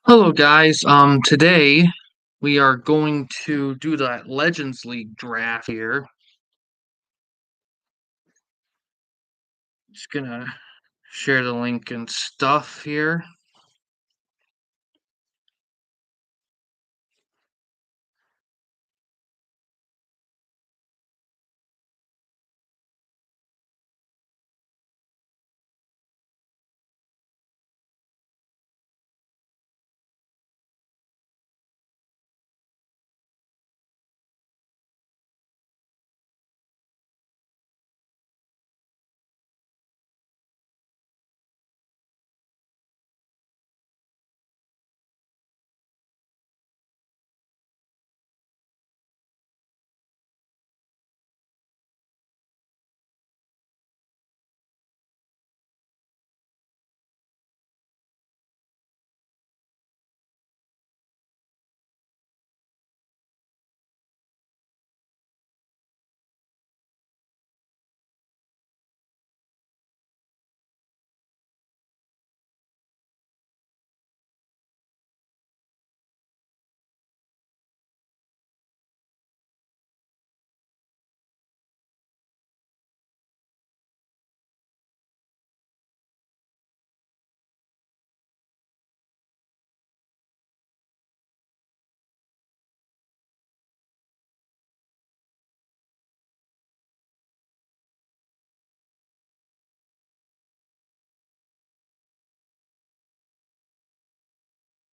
Hello guys. Today we are going to do that Legends League draft here. Just gonna share the link and stuff here.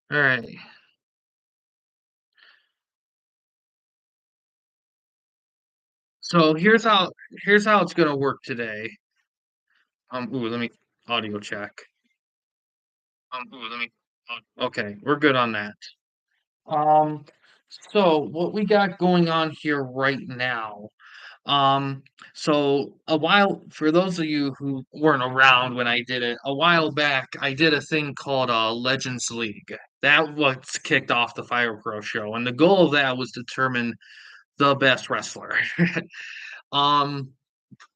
All right. So here's how it's gonna work today. Let me audio check. Let me. Okay, we're good on that. Um, so what we got going on here right now. Um, so a while, for those of you who weren't around when I did it, a while back, I did a thing called Legends League. That was kicked off the Fire Pro show, and the goal of that was to determine the best wrestler. um,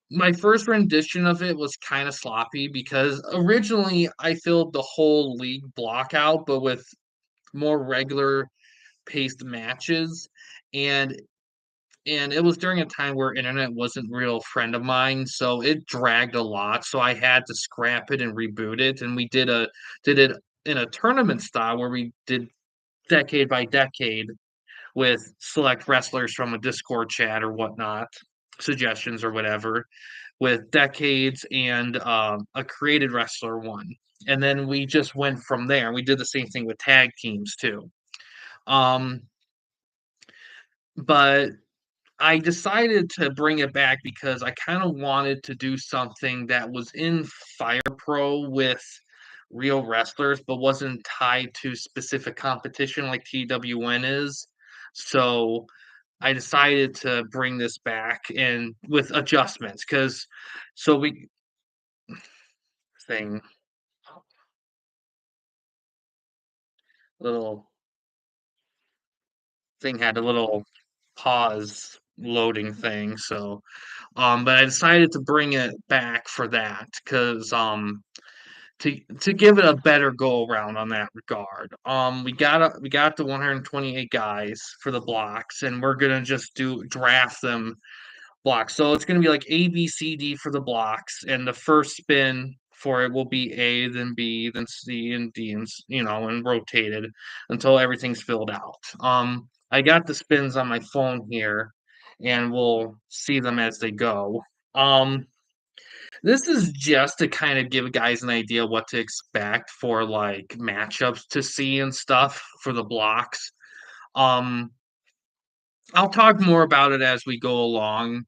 my first rendition of it was kind of sloppy because originally I filled the whole league block out, but with more regular paced matches, and it was during a time where internet wasn't real friend of mine, so it dragged a lot. So I had to scrap it and reboot it, and we did it in a tournament style where we did decade by decade with select wrestlers from a Discord chat or whatnot, suggestions or whatever, with decades and a created wrestler one. And then we just went from there. We did the same thing with tag teams too. Um, but I decided to bring it back because I kind of wanted to do something that was in Fire Pro with real wrestlers, but wasn't tied to specific competition like TWN is. So I decided to bring this back and with adjustments because so we thing little thing had a little pause loading thing. So but I decided to bring it back for that because to give it a better go around on that regard. We got the 128 guys for the blocks, and we're gonna just do draft them blocks. So it's gonna be like A, B, C, D for the blocks, and the first spin for it will be A, then B, then C, and D, and and rotated until everything's filled out. I got the spins on my phone here, and we'll see them as they go. Um, this is just to kind of give guys an idea what to expect for like matchups to see and stuff for the blocks. Um, I'll talk more about it as we go along.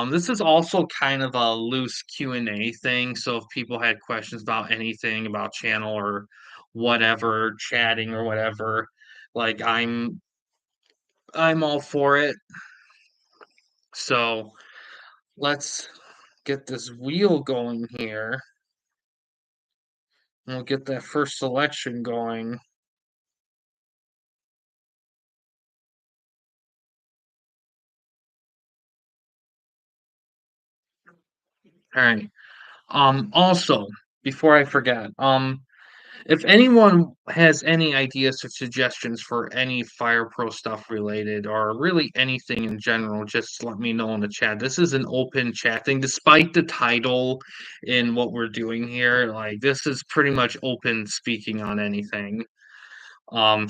This is also kind of a loose Q&A thing, so if people had questions about anything about channel or whatever, chatting or whatever, like I'm all for it. So let's get this wheel going here. And we'll get that first selection going. All right. Also, before I forget, If anyone has any ideas or suggestions for any Fire Pro stuff related or really anything in general, just let me know in the chat. This is an open chat thing, despite the title in what we're doing here. Like this is pretty much open speaking on anything.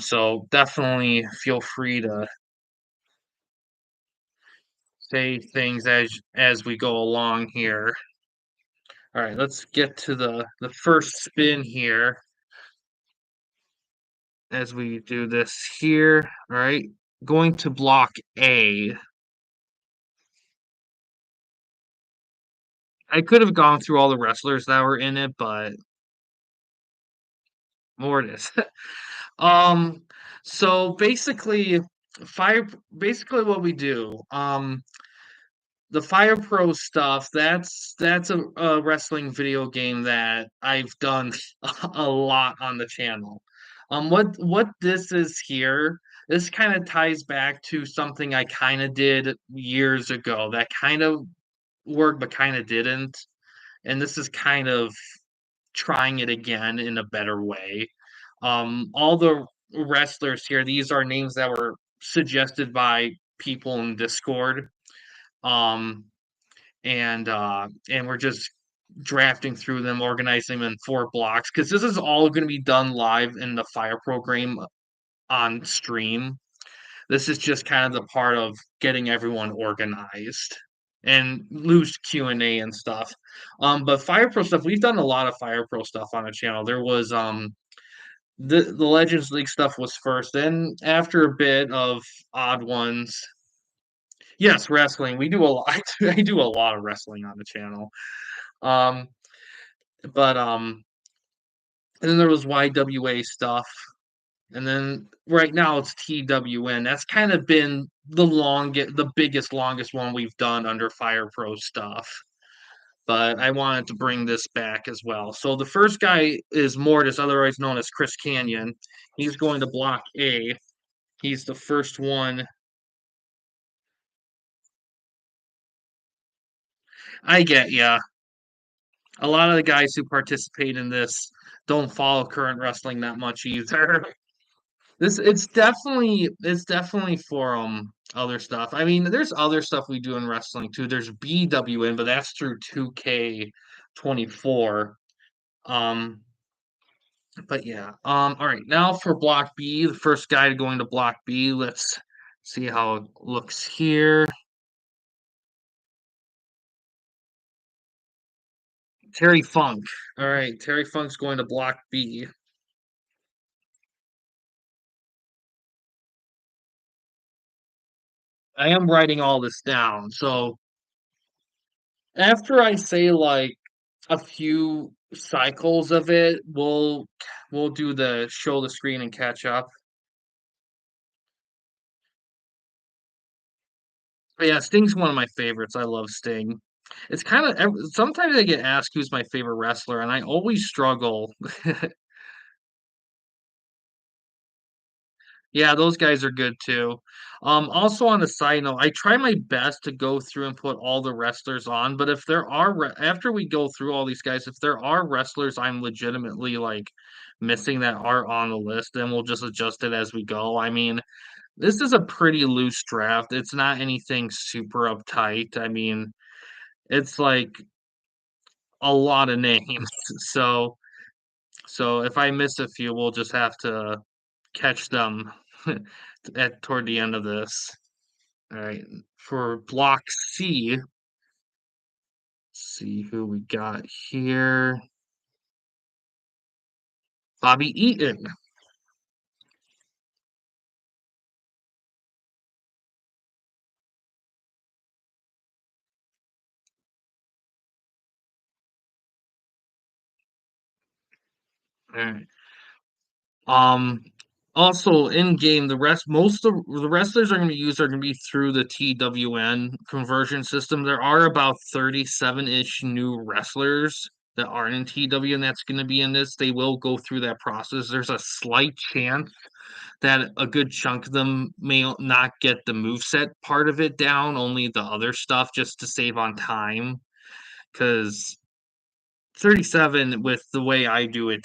So definitely feel free to say things as we go along here. All right, let's get to the first spin here as we do this here. All right, going to block A. I could have gone through all the wrestlers that were in it, but Mortis. Um, so basically, fire. Basically, what we do. The Fire Pro stuff. That's a wrestling video game that I've done a lot on the channel. What this is here. This kind of ties back to something I kind of did years ago that kind of worked but kind of didn't. And this is kind of trying it again in a better way. All the wrestlers here, these are names that were suggested by people in Discord. Um, and we're just drafting through them, organizing them in 4 blocks because this is all going to be done live in the Fire program on stream. This is just kind of the part of getting everyone organized and loose Q&A and stuff. But Fire Pro stuff, we've done a lot of Fire Pro stuff on the channel. There was the Legends League stuff was first. Then after a bit of odd ones, yes, wrestling. We do a lot. I do a lot of wrestling on the channel. Um, but and then there was YWA stuff. And then right now it's TWN. That's kind of been the biggest, longest one we've done under Fire Pro stuff. But I wanted to bring this back as well. So the first guy is Mortis, otherwise known as Chris Canyon. He's going to block A. He's the first one. I get yeah. A lot of the guys who participate in this don't follow current wrestling that much either. This it's definitely for other stuff. I mean, there's other stuff we do in wrestling too. There's BWN, but that's through 2K24. Um, but yeah. All right, now for block B, the first guy going to block B. Let's see how it looks here. Terry Funk. All right, Terry Funk's going to block B. I am writing all this down. So after I say like a few cycles of it, we'll do the show the screen and catch up. But yeah, Sting's one of my favorites. I love Sting. It's kind of sometimes I get asked who's my favorite wrestler, and I always struggle. Yeah, those guys are good too. Also on a side note, I try my best to go through and put all the wrestlers on, but if there are after we go through all these guys, if there are wrestlers I'm legitimately like missing that are on the list, then we'll just adjust it as we go. I mean, this is a pretty loose draft. It's not anything super uptight. I mean, it's like a lot of names. So so if I miss a few, we'll just have to catch them at toward the end of this. All right, for block C, see who we got here. Bobby Eaton. All right. Um, Also in game, most of the wrestlers are going to be used are going to be through the TWN conversion system. There are about 37-ish new wrestlers that aren't in TWN that's going to be in this. They will go through that process. There's a slight chance that a good chunk of them may not get the moveset part of it down, only the other stuff just to save on time. Because 37 with the way I do it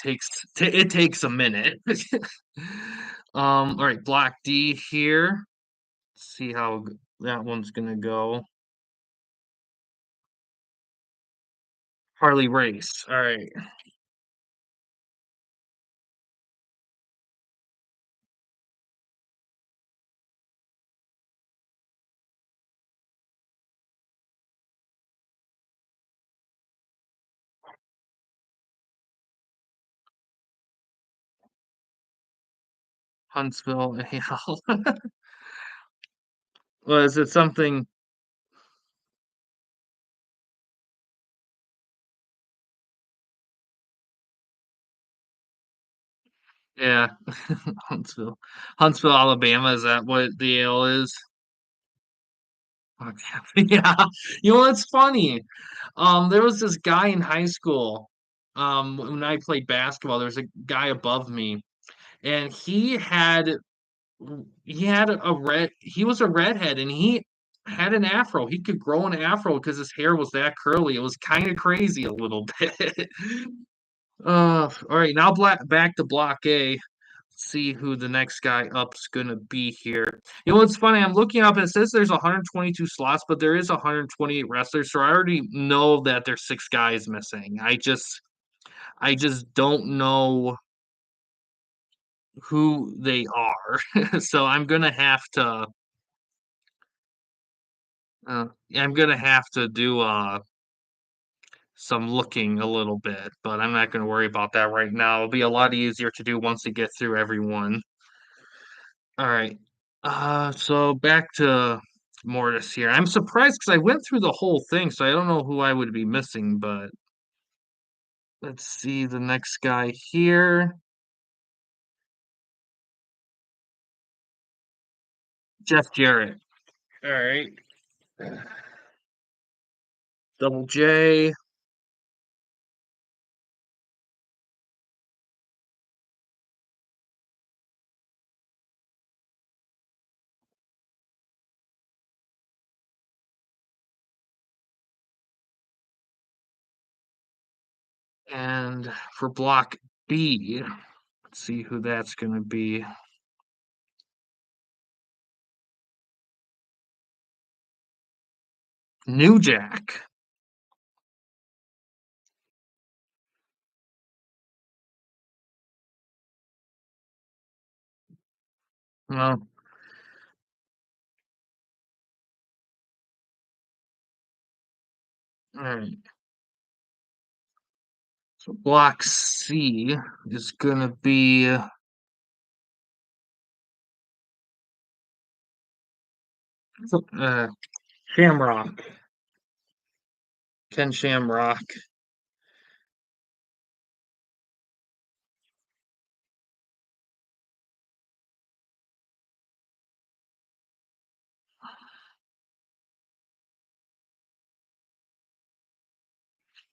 it takes a minute. All right, block D here. See how that one's gonna go. Harley Race. All right, Huntsville. Yeah. Was it something? Yeah, Huntsville, Huntsville, Alabama. Is that what the ale is? Okay. Yeah. You know what's funny? There was this guy in high school. When I played basketball, there was a guy above me, and he had a red. He was a redhead, and he had an afro. He could grow an afro because his hair was that curly. It was kind of crazy a little bit. All right. Now back to Block A. See who the next guy up's gonna be here. You know what's funny? I'm looking up. It says there's 122 slots, but there is 128 wrestlers. So I already know that there's six guys missing. I just don't know who they are. So I'm gonna have to do some looking a little bit, but I'm not gonna worry about that right now. It'll be a lot easier to do once we get through everyone. All right. So back to Mortis here. I'm surprised because I went through the whole thing, so I don't know who I would be missing, but let's see the next guy here. Jeff Jarrett. All right. Double J. And for block B, let's see who that's gonna be. New Jack. Well, all right. So block C is gonna be uh, Shamrock. Ken Shamrock.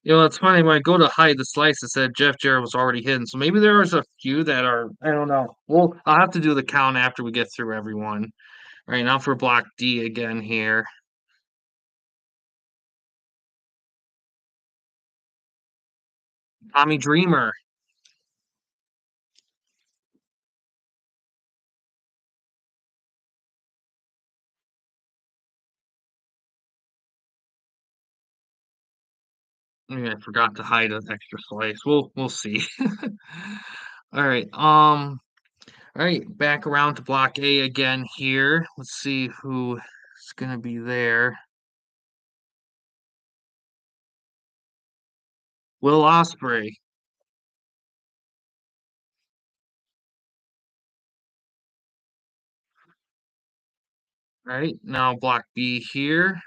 You know, it's funny when I go to hide the slice, it said Jeff Jarrett was already hidden. So maybe there's a few that are, I don't know. Well, I'll have to do the count after we get through everyone. All right, now for block D again here. Tommy Dreamer. Yeah, I forgot to hide an extra slice. We'll see. All right. All right, back around to block A again here. Let's see who is gonna be there. Will Osprey. All right, now block B here.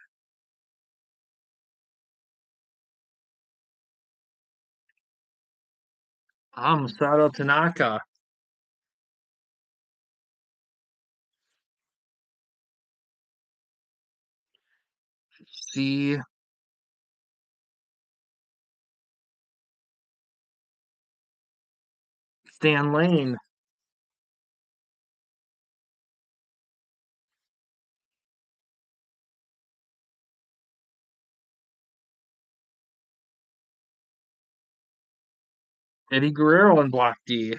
Sato Tanaka. C. Stan Lane. Eddie Guerrero in Block D.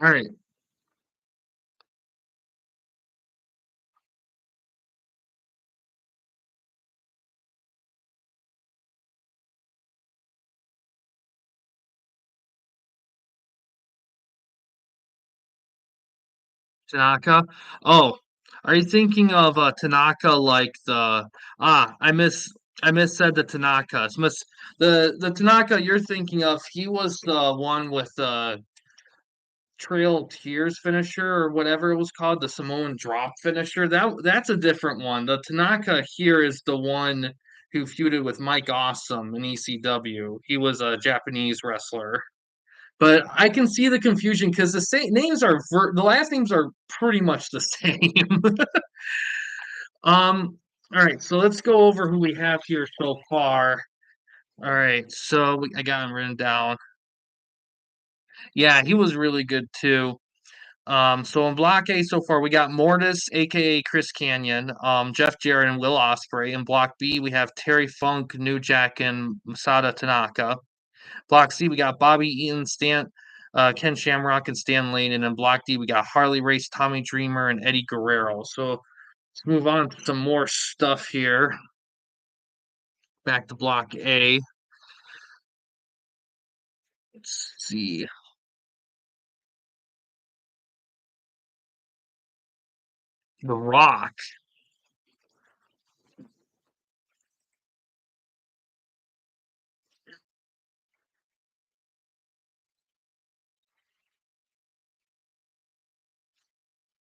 All right, Tanaka. Oh, are you thinking of Tanaka like the I miss said the Tanaka. The Tanaka you're thinking of, he was the one with the Trail of Tears finisher or whatever it was called, the Samoan drop finisher. That's a different one. The Tanaka here is the one who feuded with Mike Awesome in ECW. He was a Japanese wrestler. But I can see the confusion because the same names are the last names are pretty much the same. um, all right, so let's go over who we have here so far. All right, I got him written down. Yeah, he was really good too. So in Block A so far, we got Mortis, aka Chris Canyon, Jeff Jarrett, and Will Ospreay. In Block B, we have Terry Funk, New Jack, and Masada Tanaka. Block C, we got Bobby Eaton, Ken Shamrock, and Stan Lane. And in Block D, we got Harley Race, Tommy Dreamer, and Eddie Guerrero. So let's move on to some more stuff here. Back to Block A. Let's see. The Rock.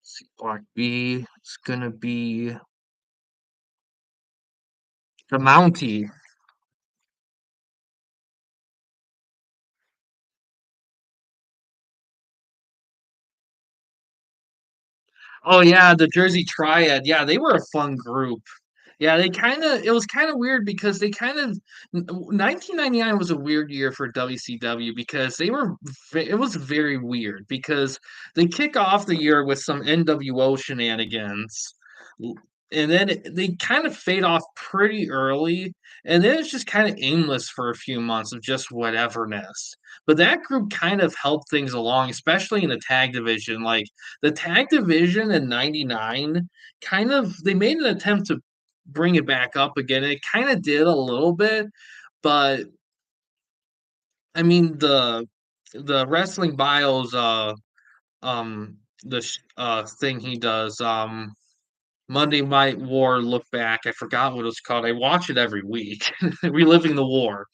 Let's see, Block B. It's gonna be the Mountie. Oh yeah, the Jersey Triad. Yeah, they were a fun group. Yeah, it was kind of weird because 1999 was a weird year for WCW because it was very weird because they kick off the year with some NWO shenanigans. And then they kind of fade off pretty early, and then it's just kind of aimless for a few months of just whateverness. But that group kind of helped things along, especially in the tag division. Like the tag division in '99, kind of they made an attempt to bring it back up again. It kind of did a little bit, but I mean the wrestling bios thing he does Monday Night War look back. I forgot what it's called. I watch it every week. Reliving the war.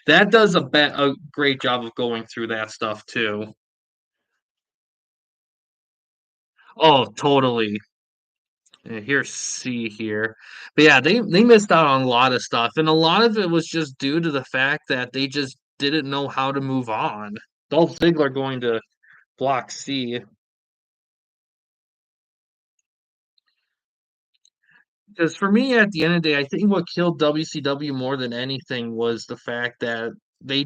That does a great job of going through that stuff too. Oh, totally. Here's C here. But yeah, they missed out on a lot of stuff, and a lot of it was just due to the fact that they just didn't know how to move on. Dolph Ziggler going to Block C. Because for me, at the end of the day, I think what killed WCW more than anything was the fact that they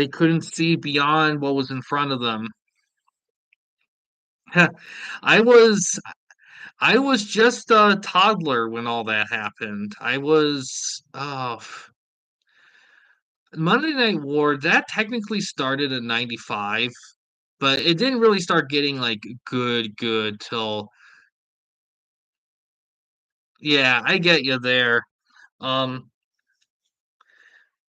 couldn't see beyond what was in front of them. I was I was just a toddler when all that happened. I was Monday Night War, that technically started in '95, but it didn't really start getting like good till yeah, I get you there. Um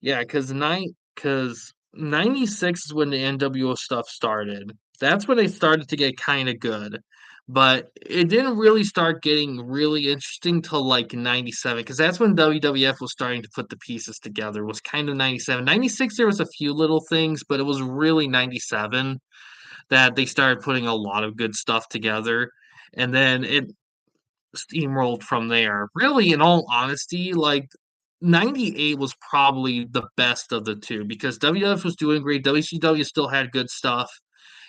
yeah, cuz 96 is when the NWO stuff started. That's when they started to get kind of good. But it didn't really start getting really interesting till like 97 because that's when WWF was starting to put the pieces together. Was kind of 97. 96 there was a few little things, but it was really 97 that they started putting a lot of good stuff together. And then it steamrolled from there. Really, in all honesty, like 98 was probably the best of the two because WWF was doing great. WCW still had good stuff.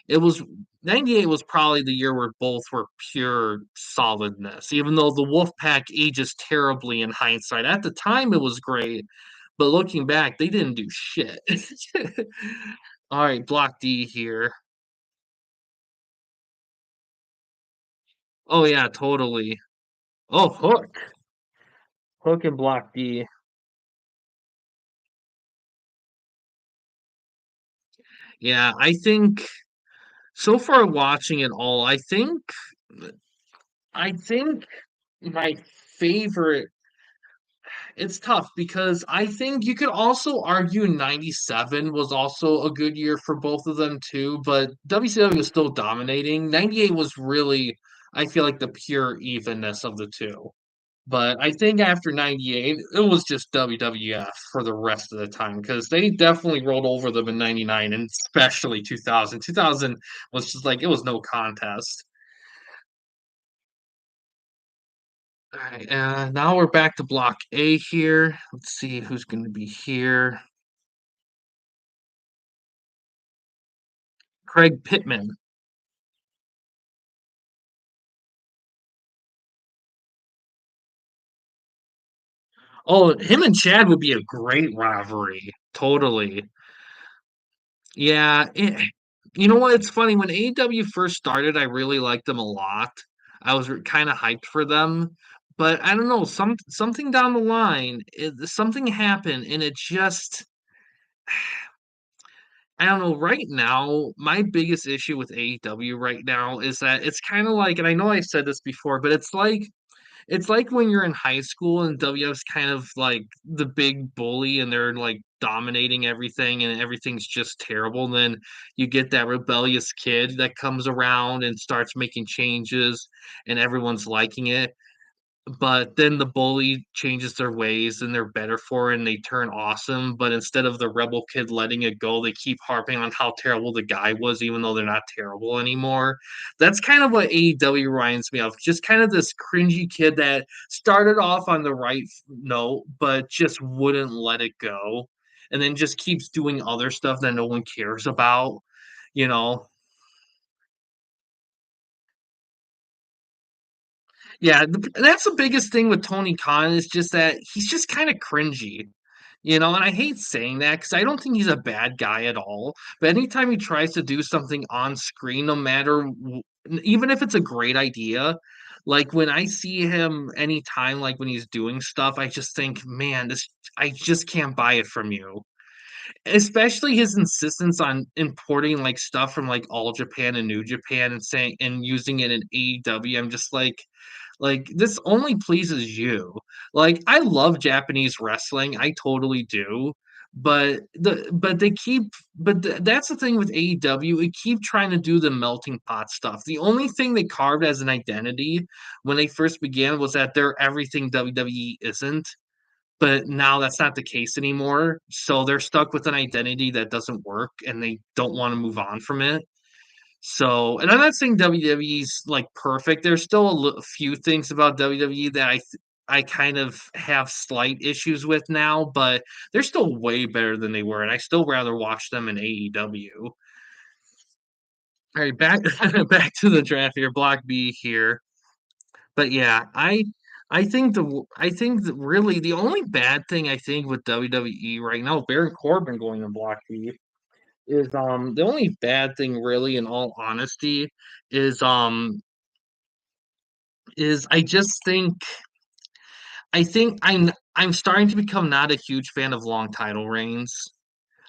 It was 98 was probably the year where both were pure solidness, even though the Wolfpack ages terribly in hindsight. At the time, it was great, but looking back, they didn't do shit. All right, Block D here. Oh yeah, totally. Oh, Hook. Hook and Block D. Yeah, I think so far watching it all, I think my favorite it's tough because I think you could also argue 97 was also a good year for both of them too, but WCW was still dominating. 98 was really, I feel like, the pure evenness of the two. But I think after 98, it was just WWF for the rest of the time because they definitely rolled over them in 99 and especially 2000. 2000 was just like, it was no contest. All right, now we're back to Block A here. Let's see who's going to be here. Craig Pittman. Oh, him and Chad would be a great rivalry. Totally. Yeah. You know what? It's funny. When AEW first started, I really liked them a lot. I was kind of hyped for them. But I don't know, something down the line, something happened, and it just I don't know. Right now, my biggest issue with AEW right now is that it's kind of like, and I know I said this before, but it's like when you're in high school and WW's kind of like the big bully and they're like dominating everything and everything's just terrible. And then you get that rebellious kid that comes around and starts making changes and everyone's liking it. But then the bully changes their ways and they're better for it and they turn awesome. But instead of the rebel kid letting it go, they keep harping on how terrible the guy was, even though they're not terrible anymore. That's kind of what AEW reminds me of. Just kind of this cringy kid that started off on the right note, but just wouldn't let it go. And then just keeps doing other stuff that no one cares about, you know. Yeah, that's the biggest thing with Tony Khan is just that he's just kind of cringy, and I hate saying that because I don't think he's a bad guy at all. But anytime he tries to do something on screen, no matter even if it's a great idea, like when I see him anytime, like when he's doing stuff, I just think, man, this I just can't buy it from you. Especially his insistence on importing like stuff from like All Japan and New Japan and saying and using it in AEW. I'm just like this only pleases you. Like I love Japanese wrestling, I totally do. But they keep that's the thing with AEW. It keep trying to do the melting pot stuff. The only thing they carved as an identity when they first began was that they're everything WWE isn't. But now that's not the case anymore. So they're stuck with an identity that doesn't work and they don't want to move on from it. So, and I'm not saying WWE's like perfect. There's still a few things about WWE that I kind of have slight issues with now, but they're still way better than they were, and I still rather watch them in AEW. All right, back back to the draft here, Block B here. But yeah, I think that really the only bad thing I think with WWE right now, Baron Corbin going to Block B is the only bad thing really in all honesty is I just think I'm starting to become not a huge fan of long title reigns.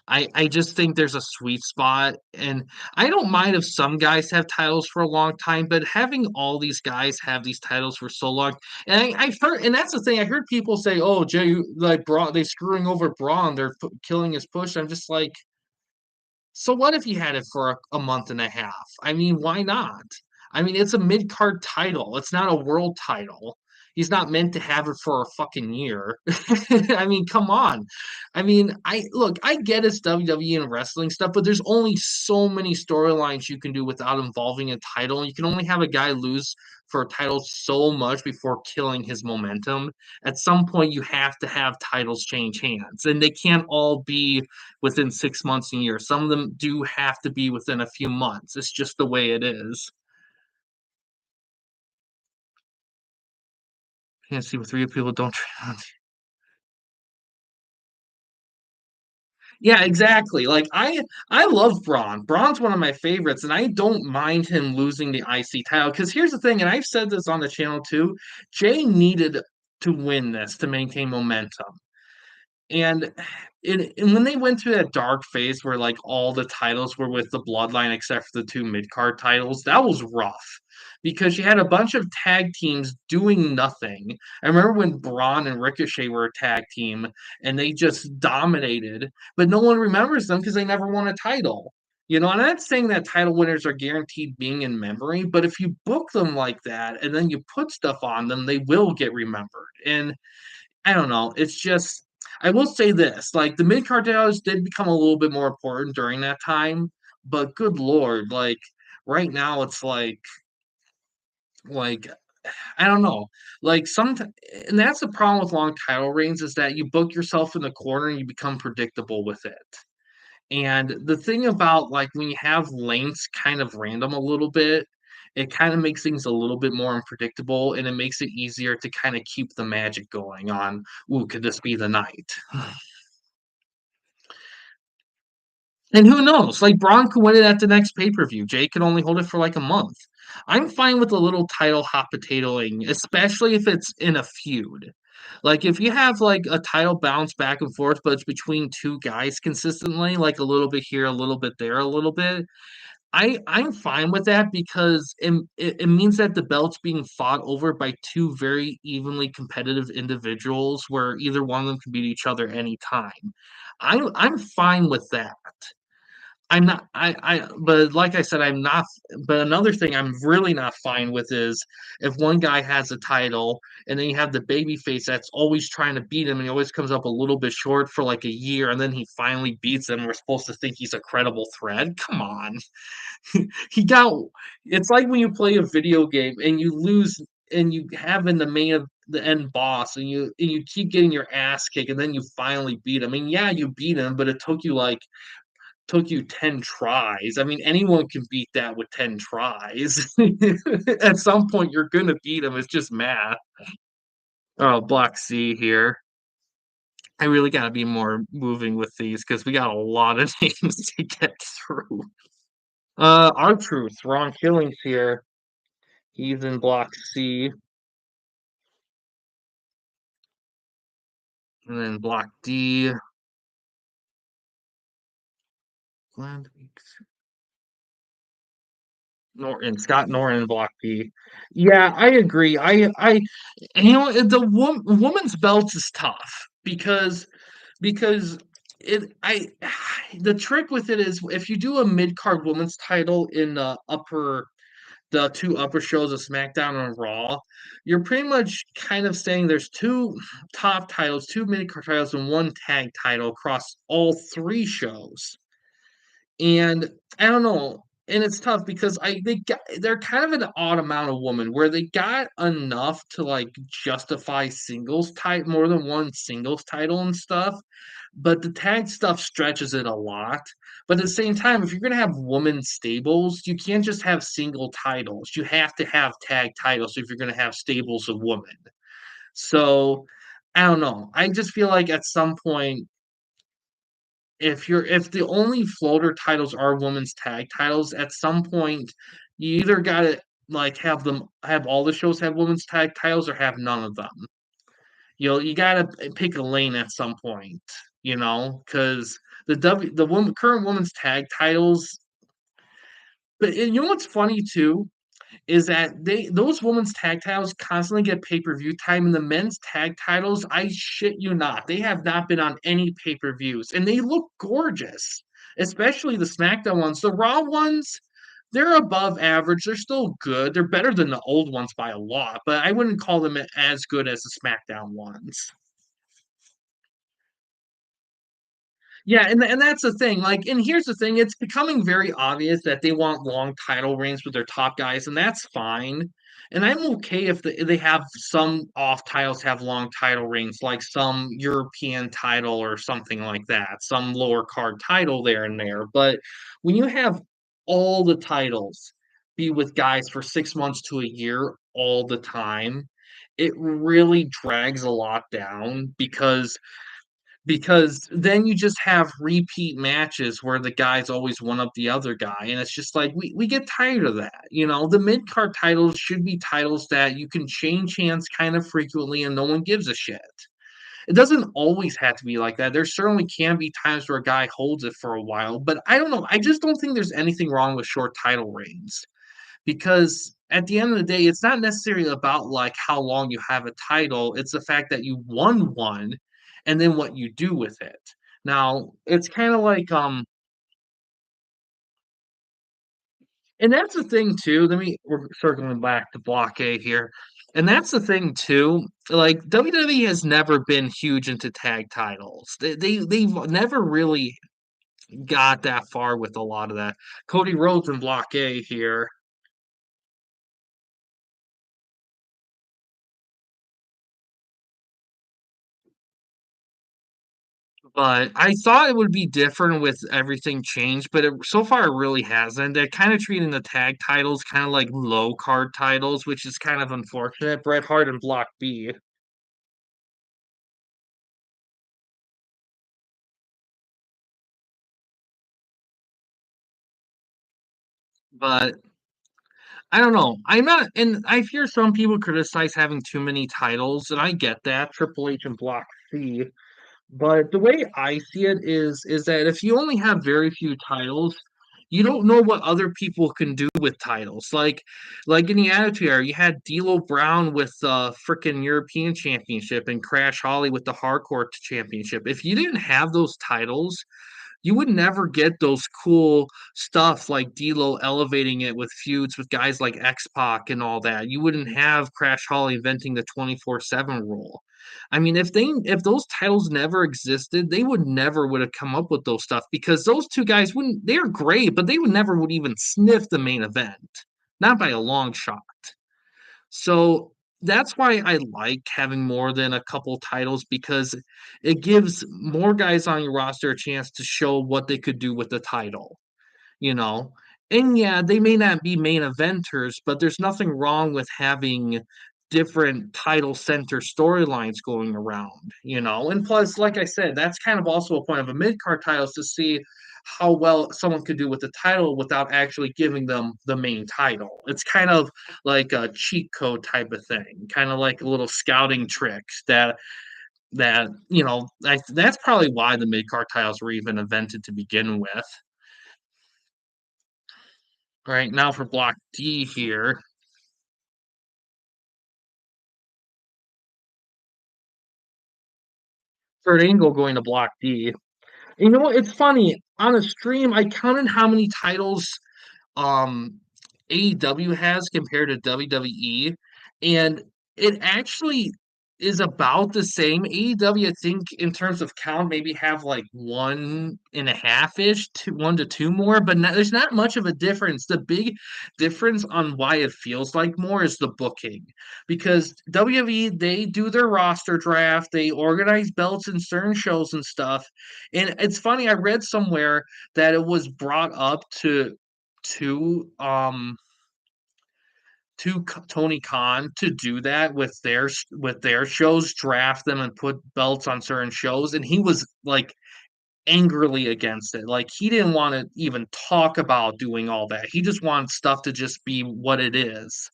I just think there's a sweet spot, and I don't mind if some guys have titles for a long time, but having all these guys have these titles for so long, and I've heard, and that's the thing, I heard people say, "Oh, Jay, like Braun, they screwing over Braun, they're killing his push." I'm just like, so what if you had it for a month and a half? I mean, why not? I mean, it's a mid card title. It's not a world title. He's not meant to have it for a fucking year. I mean, come on. I mean, I get it's WWE and wrestling stuff, but there's only so many storylines you can do without involving a title. You can only have a guy lose for a title so much before killing his momentum. At some point, you have to have titles change hands, and they can't all be within 6 months and years. Some of them do have to be within a few months. It's just the way it is. Can't see with three people don't. Yeah, exactly. Like I love Braun. Braun's one of my favorites, and I don't mind him losing the IC title. Because here's the thing, and I've said this on the channel too. Jay needed to win this, to maintain momentum. And and when they went through that dark phase where, like, all the titles were with the Bloodline except for the 2 mid-card titles, that was rough because you had a bunch of tag teams doing nothing. I remember when Braun and Ricochet were a tag team, and they just dominated, but no one remembers them because they never won a title. You know, and I'm not saying that title winners are guaranteed being in memory, but if you book them like that and then you put stuff on them, they will get remembered, and I don't know. It's just I will say this, like the mid card titles did become a little bit more important during that time, but good lord, like right now it's like I don't know. Like some and that's the problem with long title reigns is that you book yourself in the corner and you become predictable with it. And the thing about like when you have lengths kind of random a little bit, it kind of makes things a little bit more unpredictable and it makes it easier to kind of keep the magic going on, ooh, could this be the night? And who knows? Like Braun could win it at the next pay-per-view. Jay could only hold it for like a month. I'm fine with a little title hot potatoing, especially if it's in a feud. Like if you have like a title bounce back and forth, but it's between two guys consistently, like a little bit here, a little bit there, a little bit. I'm fine with that because it means that the belt's being fought over by two very evenly competitive individuals where either one of them can beat each other anytime. I'm fine with that. I'm not but like I said, I'm not but another thing I'm really not fine with is if one guy has a title and then you have the baby face that's always trying to beat him and he always comes up a little bit short for like a year and then he finally beats him. We're supposed to think he's a credible threat. Come on. He got it's like when you play a video game and you lose and you have in the main of the end boss and you keep getting your ass kicked and then you finally beat him. I mean, yeah, you beat him, but it took you 10 tries. I mean, anyone can beat that with 10 tries. At some point, you're going to beat him. It's just math. Oh, Block C here. I really got to be more moving with these because we got a lot of names to get through. Our truth, wrong killings here. He's in Block C, and then Block D. Glenn Norton, Scott Norton, Block B. Yeah, I agree. You know, woman's belt is tough because the trick with it is if you do a mid card women's title in the two upper shows of SmackDown and Raw, you're pretty much kind of saying there's two top titles, two mid card titles, and one tag title across all three shows. And I don't know. And it's tough because they're kind of an odd amount of women where they got enough to like justify singles type more than one singles title and stuff, but the tag stuff stretches it a lot. But at the same time, if you're gonna have women stables, you can't just have single titles. You have to have tag titles if you're gonna have stables of women. So I don't know. I just feel like at some point if the only floater titles are women's tag titles, at some point you either gotta like have all the shows have women's tag titles or have none of them. You gotta pick a lane at some point, because the current women's tag titles. But you know what's funny too is that those women's tag titles constantly get pay-per-view time, and the men's tag titles, I shit you not, they have not been on any pay-per-views, and they look gorgeous, especially the SmackDown ones. The Raw ones, they're above average. They're still good. They're better than the old ones by a lot, but I wouldn't call them as good as the SmackDown ones. Yeah, and that's the thing. Like, and here's the thing: it's becoming very obvious that they want long title reigns with their top guys, and that's fine. And I'm okay if they have some off titles have long title reigns, like some European title or something like that, some lower card title there and there. But when you have all the titles be with guys for 6 months to a year all the time, it really drags a lot down because because then you just have repeat matches where the guy's always one up the other guy, and it's just like we get tired of that. The mid card titles should be titles that you can change hands kind of frequently and no one gives a shit. It doesn't always have to be like that. There certainly can be times where a guy holds it for a while, but I don't know. I just don't think there's anything wrong with short title reigns, because at the end of the day, it's not necessarily about like how long you have a title. It's the fact that you won one and then what you do with it. Now, it's kind of like and that's the thing too. We're circling back to block A here. And that's the thing too. Like WWE has never been huge into tag titles. They've never really got that far with a lot of that. Cody Rhodes in block A here. But I thought it would be different with everything changed, but so far it really hasn't. They're kind of treating the tag titles kind of like low card titles, which is kind of unfortunate. Bret Hart and Block B. But I don't know. I'm not, and I hear some people criticize having too many titles, and I get that. Triple H and Block C. But the way I see it is that if you only have very few titles, you don't know what other people can do with titles. Like in the Attitude Era, you had D'Lo Brown with the freaking European Championship and Crash Holly with the Hardcore Championship. If you didn't have those titles, you would never get those cool stuff like D'Lo elevating it with feuds with guys like X-Pac and all that. You wouldn't have Crash Hall inventing the 24/7 rule. I mean, if those titles never existed, they would have come up with those stuff, because those two guys wouldn't they're great, but they would never would even sniff the main event. Not by a long shot. So that's why I like having more than a couple titles, because it gives more guys on your roster a chance to show what they could do with the title, you know? And yeah, they may not be main eventers, but there's nothing wrong with having different title center storylines going around. And plus, like I said, that's kind of also a point of a mid card title, is to see how well someone could do with the title without actually giving them the main title. It's kind of like a cheat code type of thing, kind of like a little scouting tricks that's probably why the mid card titles were even invented to begin with. Right now for block D here, Kurt Angle going to block D. You know what? It's funny. On a stream, I counted how many titles um AEW has compared to WWE, and it actually is about the same. AEW, I think, in terms of count, maybe have like one and a half ish to 1 to 2 more, but there's not much of a difference. The big difference on why it feels like more is the booking, because WWE, they do their roster draft, they organize belts and certain shows and stuff, and it's funny. I read somewhere that it was brought up to Tony Khan to do that with their shows, draft them and put belts on certain shows, and he was like angrily against it. Like he didn't want to even talk about doing all that. He just wanted stuff to just be what it is.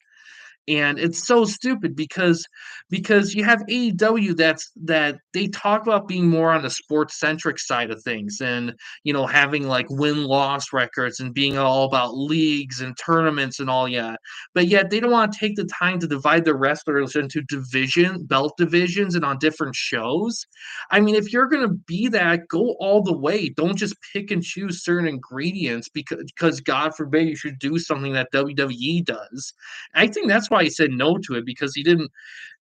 And it's so stupid because you have AEW that they talk about being more on the sports centric side of things, and having like win-loss records and being all about leagues and tournaments and all. Yeah, but yet they don't want to take the time to divide the wrestlers into belt divisions and on different shows. I mean, if you're going to be that, go all the way. Don't just pick and choose certain ingredients, because God forbid you should do something that WWE does. I think that's why he said no to it, because he didn't.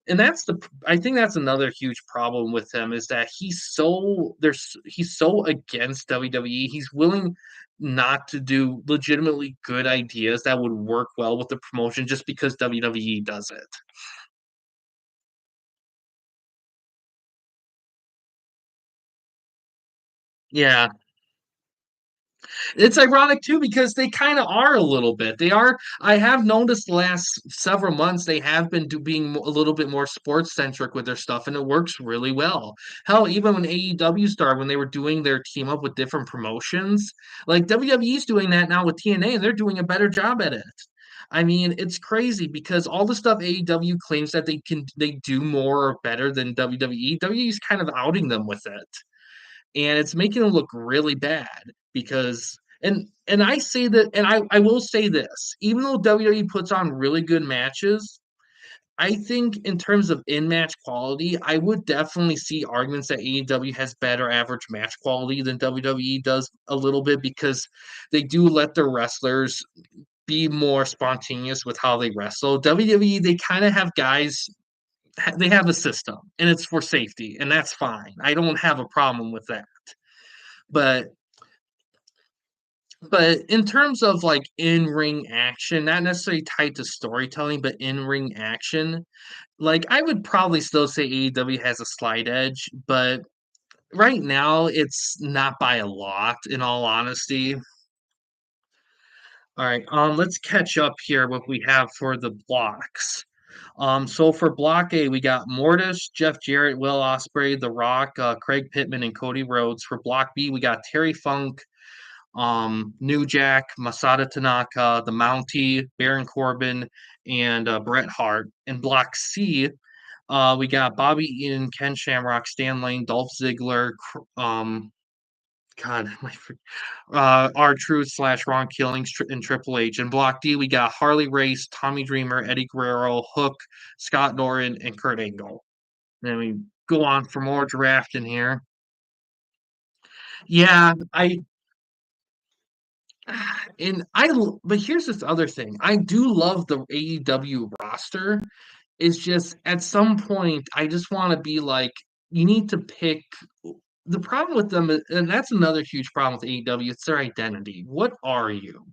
And I think that's another huge problem with him, is that he's so against WWE. He's willing not to do legitimately good ideas that would work well with the promotion just because WWE does it. Yeah. It's ironic too because they kind of are a little bit. They are. I have noticed the last several months they have been being a little bit more sports centric with their stuff, and it works really well. Hell, even when AEW started, when they were doing their team up with different promotions, like WWE's doing that now with TNA, and they're doing a better job at it. I mean, it's crazy because all the stuff AEW claims that they do more or better than WWE, WWE's kind of outing them with it, and it's making them look really bad because and I say that and I will say this, even though WWE puts on really good matches, I think in terms of in-match quality, I would definitely see arguments that AEW has better average match quality than WWE does a little bit because they do let their wrestlers be more spontaneous with how they wrestle. WWE, they kind of have guys, they have a system and it's for safety, and that's fine. I don't have a problem with that. But in terms of like in-ring action, not necessarily tied to storytelling, but in-ring action, like I would probably still say AEW has a slight edge, but right now it's not by a lot, in all honesty. All right, let's catch up here what we have for the blocks. So for block A, we got Mortis, Jeff Jarrett, Will Ospreay, The Rock, Craig Pittman, and Cody Rhodes. For block B, we got Terry Funk, New Jack, Masada Tanaka, the Mountie, Baron Corbin, and Bret Hart. In Block C, we got Bobby Eaton, Ken Shamrock, Stan Lane, Dolph Ziggler, God, R Truth slash Ron Killings and Triple H. In Block D, we got Harley Race, Tommy Dreamer, Eddie Guerrero, Hook, Scott Norton, and Kurt Angle. Then we go on for more drafting here. Yeah, but here's this other thing. I do love the AEW roster. It's just at some point I just want to be like, you need to pick the problem with them, and that's another huge problem with AEW, it's their identity. What are you?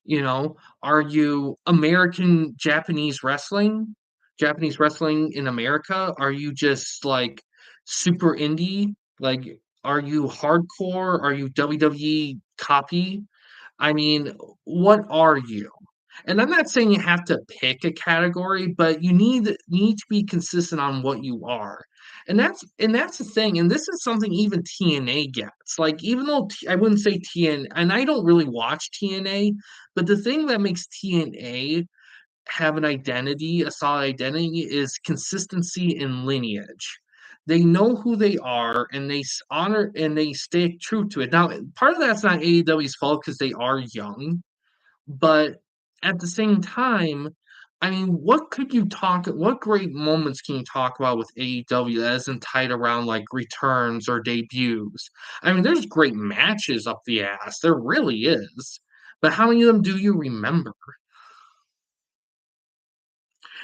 You know, are you American Japanese wrestling? Japanese wrestling in America? Are you just like super indie? Like, are you hardcore? Are you WWE copy? I mean, what are you? And I'm not saying you have to pick a category, but you need to be consistent on what you are. And that's the thing. And this is something even TNA gets. Like even though I wouldn't say TNA, and I don't really watch TNA, but the thing that makes TNA have an identity, a solid identity, is consistency and lineage. They know who they are and honor and they stay true to it. Now, part of that's not AEW's fault because they are young, but at the same time, I mean, what great moments can you talk about with AEW that isn't tied around like returns or debuts? I mean, there's great matches up the ass. There really is. But how many of them do you remember?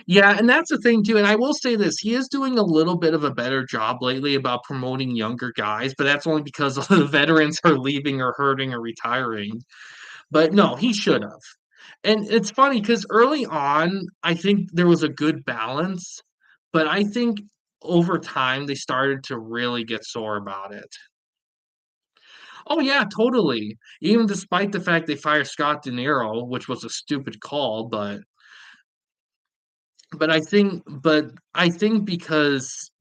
Yeah, and that's the thing too. And I will say this, he is doing a little bit of a better job lately about promoting younger guys, but that's only because the veterans are leaving or hurting or retiring. But no, he should have. And it's funny because early on, I think there was a good balance, but I think over time they started to really get sore about it. Oh yeah, totally. Even despite the fact they fired Scott De Niro, which was a stupid call, but I think because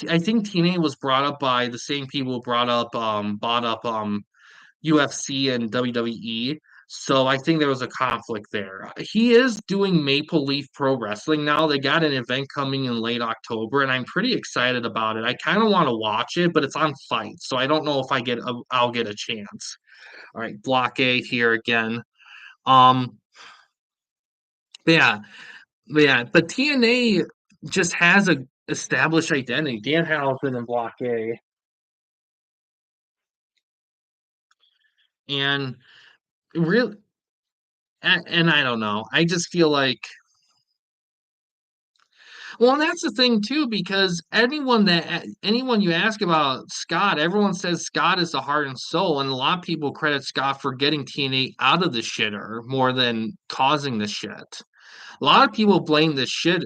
I think TNA was brought up by the same people who bought up UFC and WWE. So I think there was a conflict there. He is doing Maple Leaf Pro Wrestling now. They got an event coming in late October, and I'm pretty excited about it. I kind of want to watch it, but it's on Fight, so I don't know if I'll get a chance. All right, Block A here again. Um, yeah, but TNA just has a established identity. Dan Hamilton in Block A, and really, and I don't know. I just feel like well, and that's the thing too, because anyone you ask about Scott, everyone says Scott is the heart and soul, and a lot of people credit Scott for getting TNA out of the shitter more than causing the shit. A lot of people blame the shit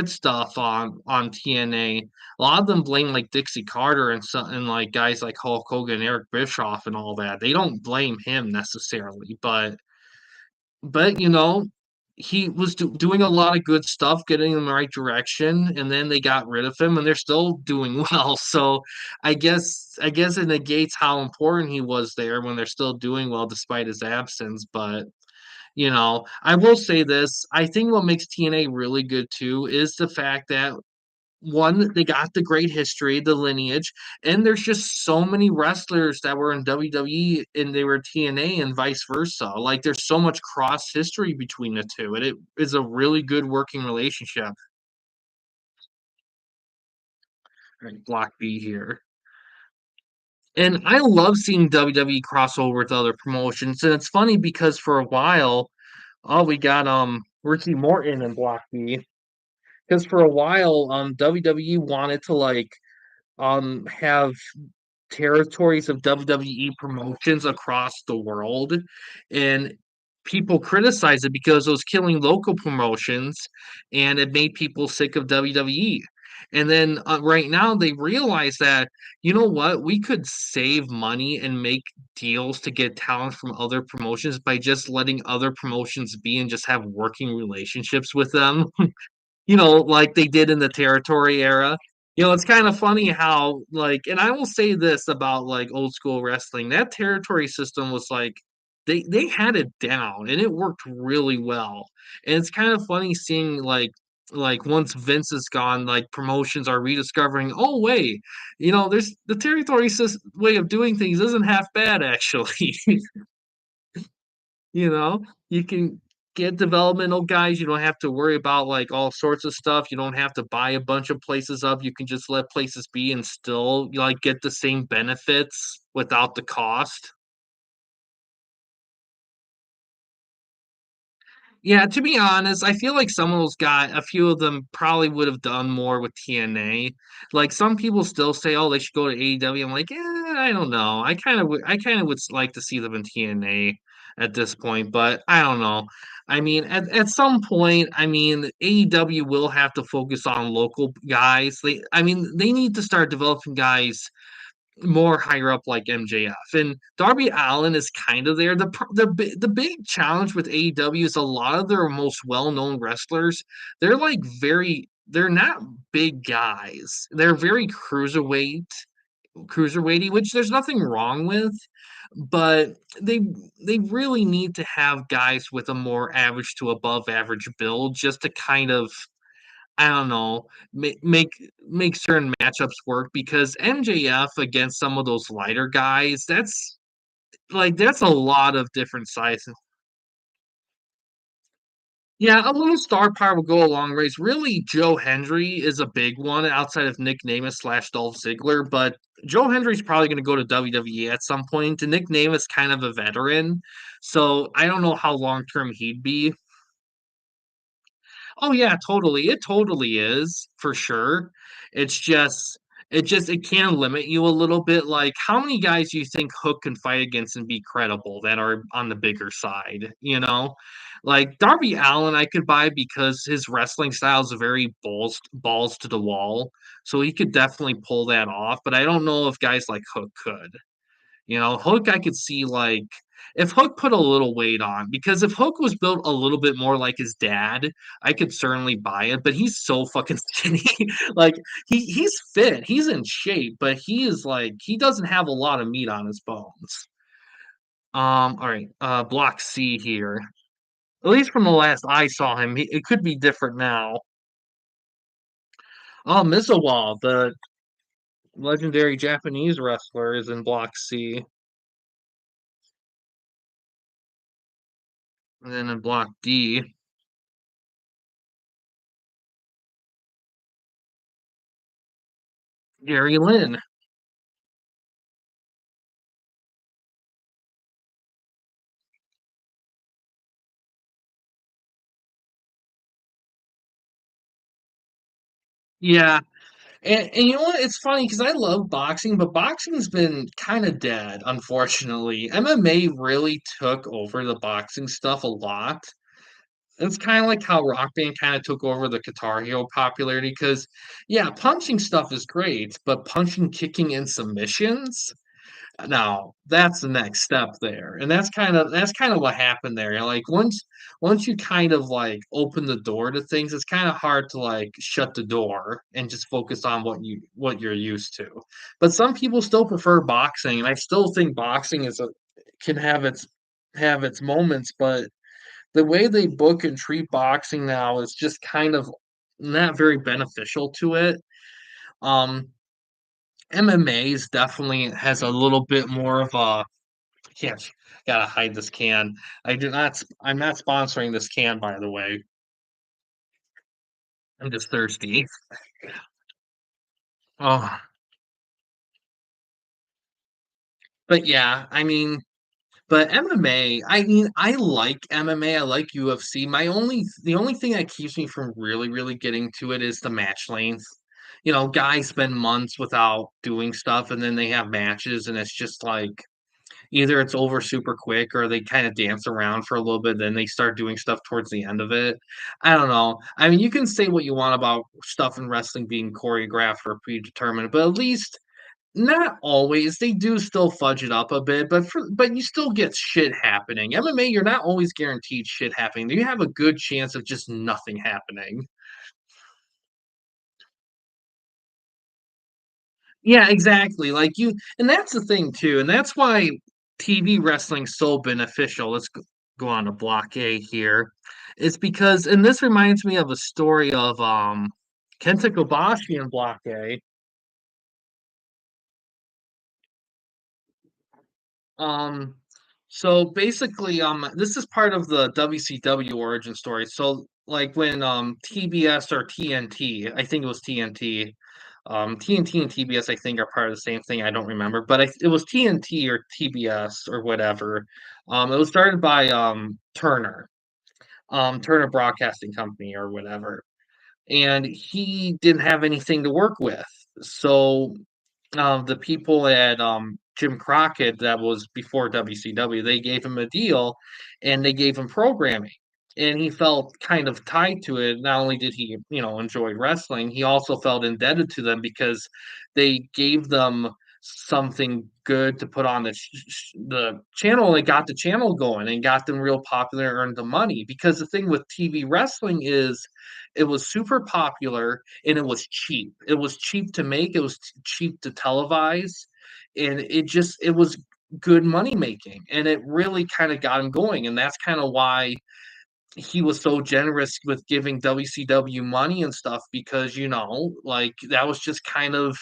stuff on TNA. A lot of them blame like Dixie Carter and like guys like Hulk Hogan, Eric Bischoff, and all that. They don't blame him necessarily, but he was doing a lot of good stuff, getting in the right direction, and then they got rid of him, and they're still doing well. So I guess it negates how important he was there when they're still doing well despite his absence. But I will say this: I think what makes TNA really good too is the fact that one, they got the great history, the lineage, and there's just so many wrestlers that were in WWE and they were TNA and vice versa. Like there's so much cross history between the two, and it is a really good working relationship. Right, Block B here. And I love seeing WWE crossover with other promotions. And it's funny because for a while, oh, we got Ricky Morton in Block B. Because for a while, WWE wanted to like have territories of WWE promotions across the world, and people criticize it because it was killing local promotions, and it made people sick of WWE. And then right now they realize that you know what, we could save money and make deals to get talent from other promotions by just letting other promotions be and just have working relationships with them, like they did in the territory era. It's kind of funny how, like, and I will say this about like old school wrestling, that territory system was like they had it down and it worked really well. And it's kind of funny seeing like once Vince is gone, like promotions are rediscovering, oh wait, there's the territory way of doing things isn't half bad actually. You can get developmental guys. You don't have to worry about like all sorts of stuff. You don't have to buy a bunch of places up. You can just let places be and still like get the same benefits without the cost. Yeah, to be honest, I feel like some of those guys, a few of them probably would have done more with TNA. Like some people still say, "Oh, they should go to AEW." I'm like, I don't know. I kind of would like to see them in TNA at this point, but I don't know. I mean, at some point, I mean, AEW will have to focus on local guys. I mean, they need to start developing guys more higher up like MJF. And Darby Allin is kind of there. The big challenge with AEW is a lot of their most well-known wrestlers, they're not big guys. They're very cruiserweighty, which there's nothing wrong with, but they really need to have guys with a more average to above average build just to kind of, I don't know, make certain matchups work because MJF against some of those lighter guys, that's a lot of different sizes. Yeah, a little star power will go a long ways. Really, Joe Hendry is a big one outside of Nick Namath slash Dolph Ziggler, but Joe Hendry's probably going to go to WWE at some point. And Nick Namath's kind of a veteran, so I don't know how long term he'd be. Oh yeah, totally. It totally is for sure. It's just it can limit you a little bit. Like how many guys do you think Hook can fight against and be credible that are on the bigger side, you know? Like Darby Allin I could buy because his wrestling style is very balls to the wall. So he could definitely pull that off, but I don't know if guys like Hook could. Hook, I could see like if Hook put a little weight on, because if Hook was built a little bit more like his dad, I could certainly buy it. But he's so fucking skinny. Like he's fit, he's in shape, but he is like he doesn't have a lot of meat on his bones. All right, block C here. At least from the last I saw him, it could be different now. Oh, Misawa, the legendary Japanese wrestler, is in block C. And then in block D, Gary Lynn. Yeah, and you know what? It's funny because I love boxing, but boxing's been kind of dead, unfortunately. MMA really took over the boxing stuff a lot. It's kinda like how Rock Band kinda took over the Guitar Hero popularity because, yeah, punching stuff is great, but punching, kicking, and submissions? No, that's the next step there, and that's kinda what happened there, like, once you kind of, like, open the door to things, it's kinda hard to, like, shut the door and just focus on what you're used to. But some people still prefer boxing, and I still think boxing is a can have its moments, but the way they book and treat boxing now is just kind of not very beneficial to it. Um, MMA is definitely has a little bit more of a yes, gotta hide this can. I'm not sponsoring this can, by the way. I'm just thirsty. Oh, but yeah, I mean, but MMA, I mean, I like MMA, I like UFC. The only thing that keeps me from really, really getting to it is the match length. You know, guys spend months without doing stuff, and then they have matches, and it's just like either it's over super quick or they kinda dance around for a little bit, then they start doing stuff towards the end of it. I don't know. I mean, you can say what you want about stuff in wrestling being choreographed or predetermined, but at least not always, they do still fudge it up a bit, but you still get shit happening. MMA, you're not always guaranteed shit happening. You have a good chance of just nothing happening. Yeah, exactly, like, you and that's the thing too, and that's why TV wrestling's so beneficial. Let's go on to Block A here. It's because and this reminds me of a story of, Kenta Kobashi in Block A. Um, so basically, this is part of the WCW origin story. So, like when TBS or TNT, I think it was TNT, TNT and TBS, I think are part of the same thing. I don't remember, but it was TNT or TBS or whatever. It was started by Turner, Turner Broadcasting Company or whatever, and he didn't have anything to work with, so the people at Jim Crockett, that was before WCW, they gave him a deal and they gave him programming. And he felt kind of tied to it. Not only did he, enjoy wrestling, he also felt indebted to them because they gave them something good to put on the channel. They got the channel going and got them real popular, earned the money. Because the thing with TV wrestling is it was super popular and it was cheap. It was cheap to make, it was cheap to televise, and it was good money making, and it really kind of got him going, and that's kind of why he was so generous with giving WCW money and stuff because like that was just kind of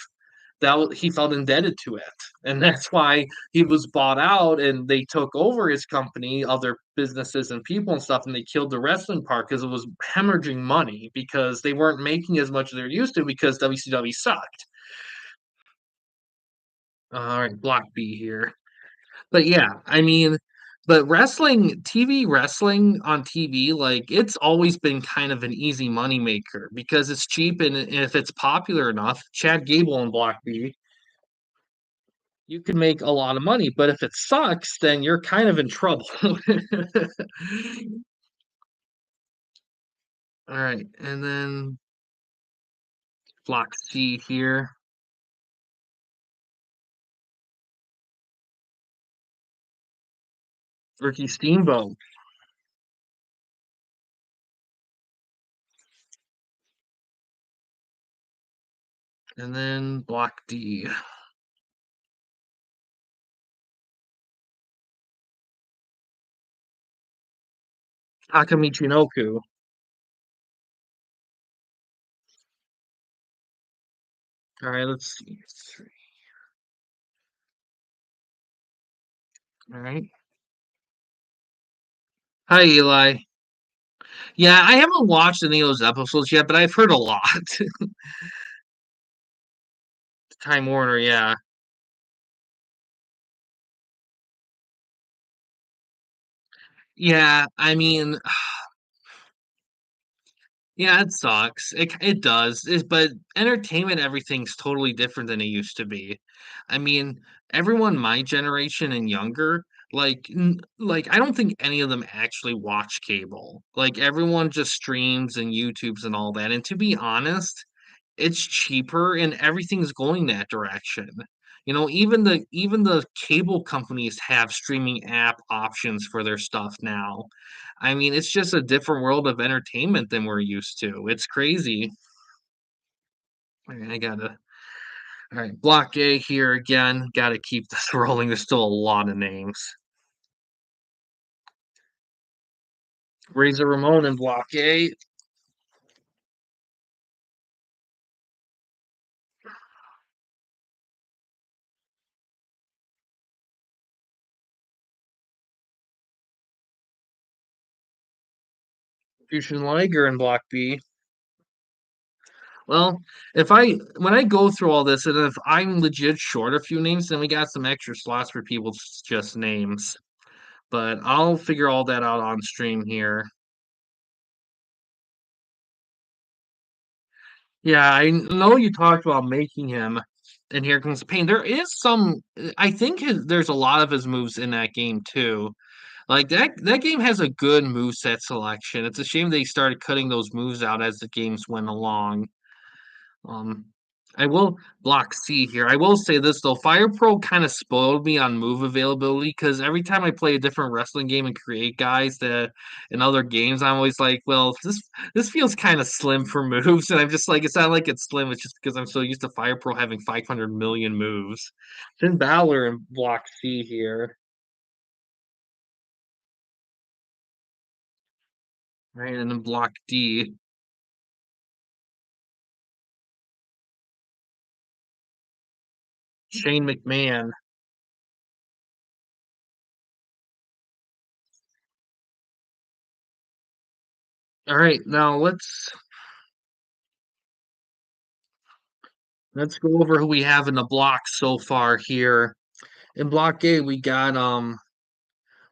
he felt indebted to it, and that's why he was bought out and they took over his company, other businesses and people and stuff, and they killed the wrestling part because it was hemorrhaging money because they weren't making as much as they're used to because WCW sucked. All right, Block B here. But yeah, I mean, but TV wrestling on TV, like it's always been kind of an easy money maker because it's cheap and if it's popular enough, Chad Gable and Block B, you can make a lot of money. But if it sucks, then you're kind of in trouble. All right, and then Block C here, Ricky Steamboat, and then Block D, Takamichi Chinoku. All right, let's see. All right. Hi, Eli. Yeah, I haven't watched any of those episodes yet, but I've heard a lot. Time Warner, yeah. Yeah, I mean, yeah, it sucks. It does. But entertainment, everything's totally different than it used to be. I mean, everyone my generation and younger, Like I don't think any of them actually watch cable. Like everyone just streams and YouTubes and all that. And to be honest, it's cheaper and everything's going that direction. Even the cable companies have streaming app options for their stuff now. I mean, it's just a different world of entertainment than we're used to. It's crazy. I gotta All right, block A here again. Gotta keep this rolling. There's still a lot of names. Razor Ramon in block A. Fusion Liger in block B. Well, if I when I go through all this, and if I'm legit short a few names, then we got some extra slots for people's just names. But I'll figure all that out on stream here. Yeah, I know you talked about making him, and here comes the pain. There is some. I think there's a lot of his moves in that game too. Like that game has a good move set selection. It's a shame they started cutting those moves out as the games went along. Um, I will block C here. I will say this though, Fire Pro kind of spoiled me on move availability because every time I play a different wrestling game and create guys that in other games, I'm always like, well, this feels kind of slim for moves, and I'm just like, it's not like it's slim. It's just because I'm so used to Fire Pro having 500 million moves. Finn Balor in block C here, right, and then block D. Shane McMahon. All right, now let's go over who we have in the block so far here. In block A, we got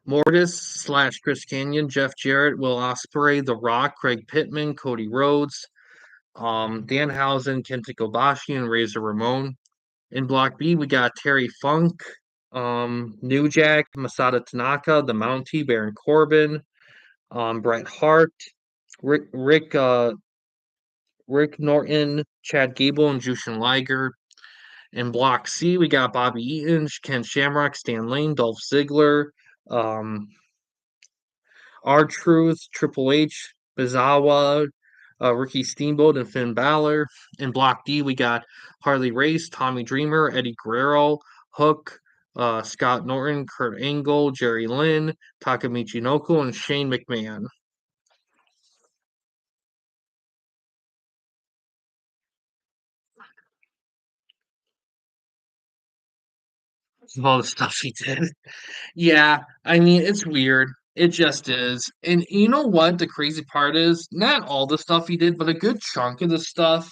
Mortis slash Chris Canyon, Jeff Jarrett, Will Ospreay, The Rock, Craig Pittman, Cody Rhodes, Danhausen, Kenta Kobashi, and Razor Ramon. In block B, we got Terry Funk, New Jack, Masada Tanaka, The Mountie, Baron Corbin, Bret Hart, Rick Norton, Chad Gable, and Jushin Liger. In Block C, we got Bobby Eaton, Ken Shamrock, Stan Lane, Dolph Ziggler, um, R Truth, Triple H, Bizawa, Ricky Steamboat, and Finn Balor. In Block D, we got Harley Race, Tommy Dreamer, Eddie Guerrero, Hook, Scott Norton, Kurt Angle, Jerry Lynn, Taka Michinoku, and Shane McMahon. All the stuff he did. Yeah, I mean, it's weird. It just is. And you know what the crazy part is? Not all the stuff he did, but a good chunk of the stuff.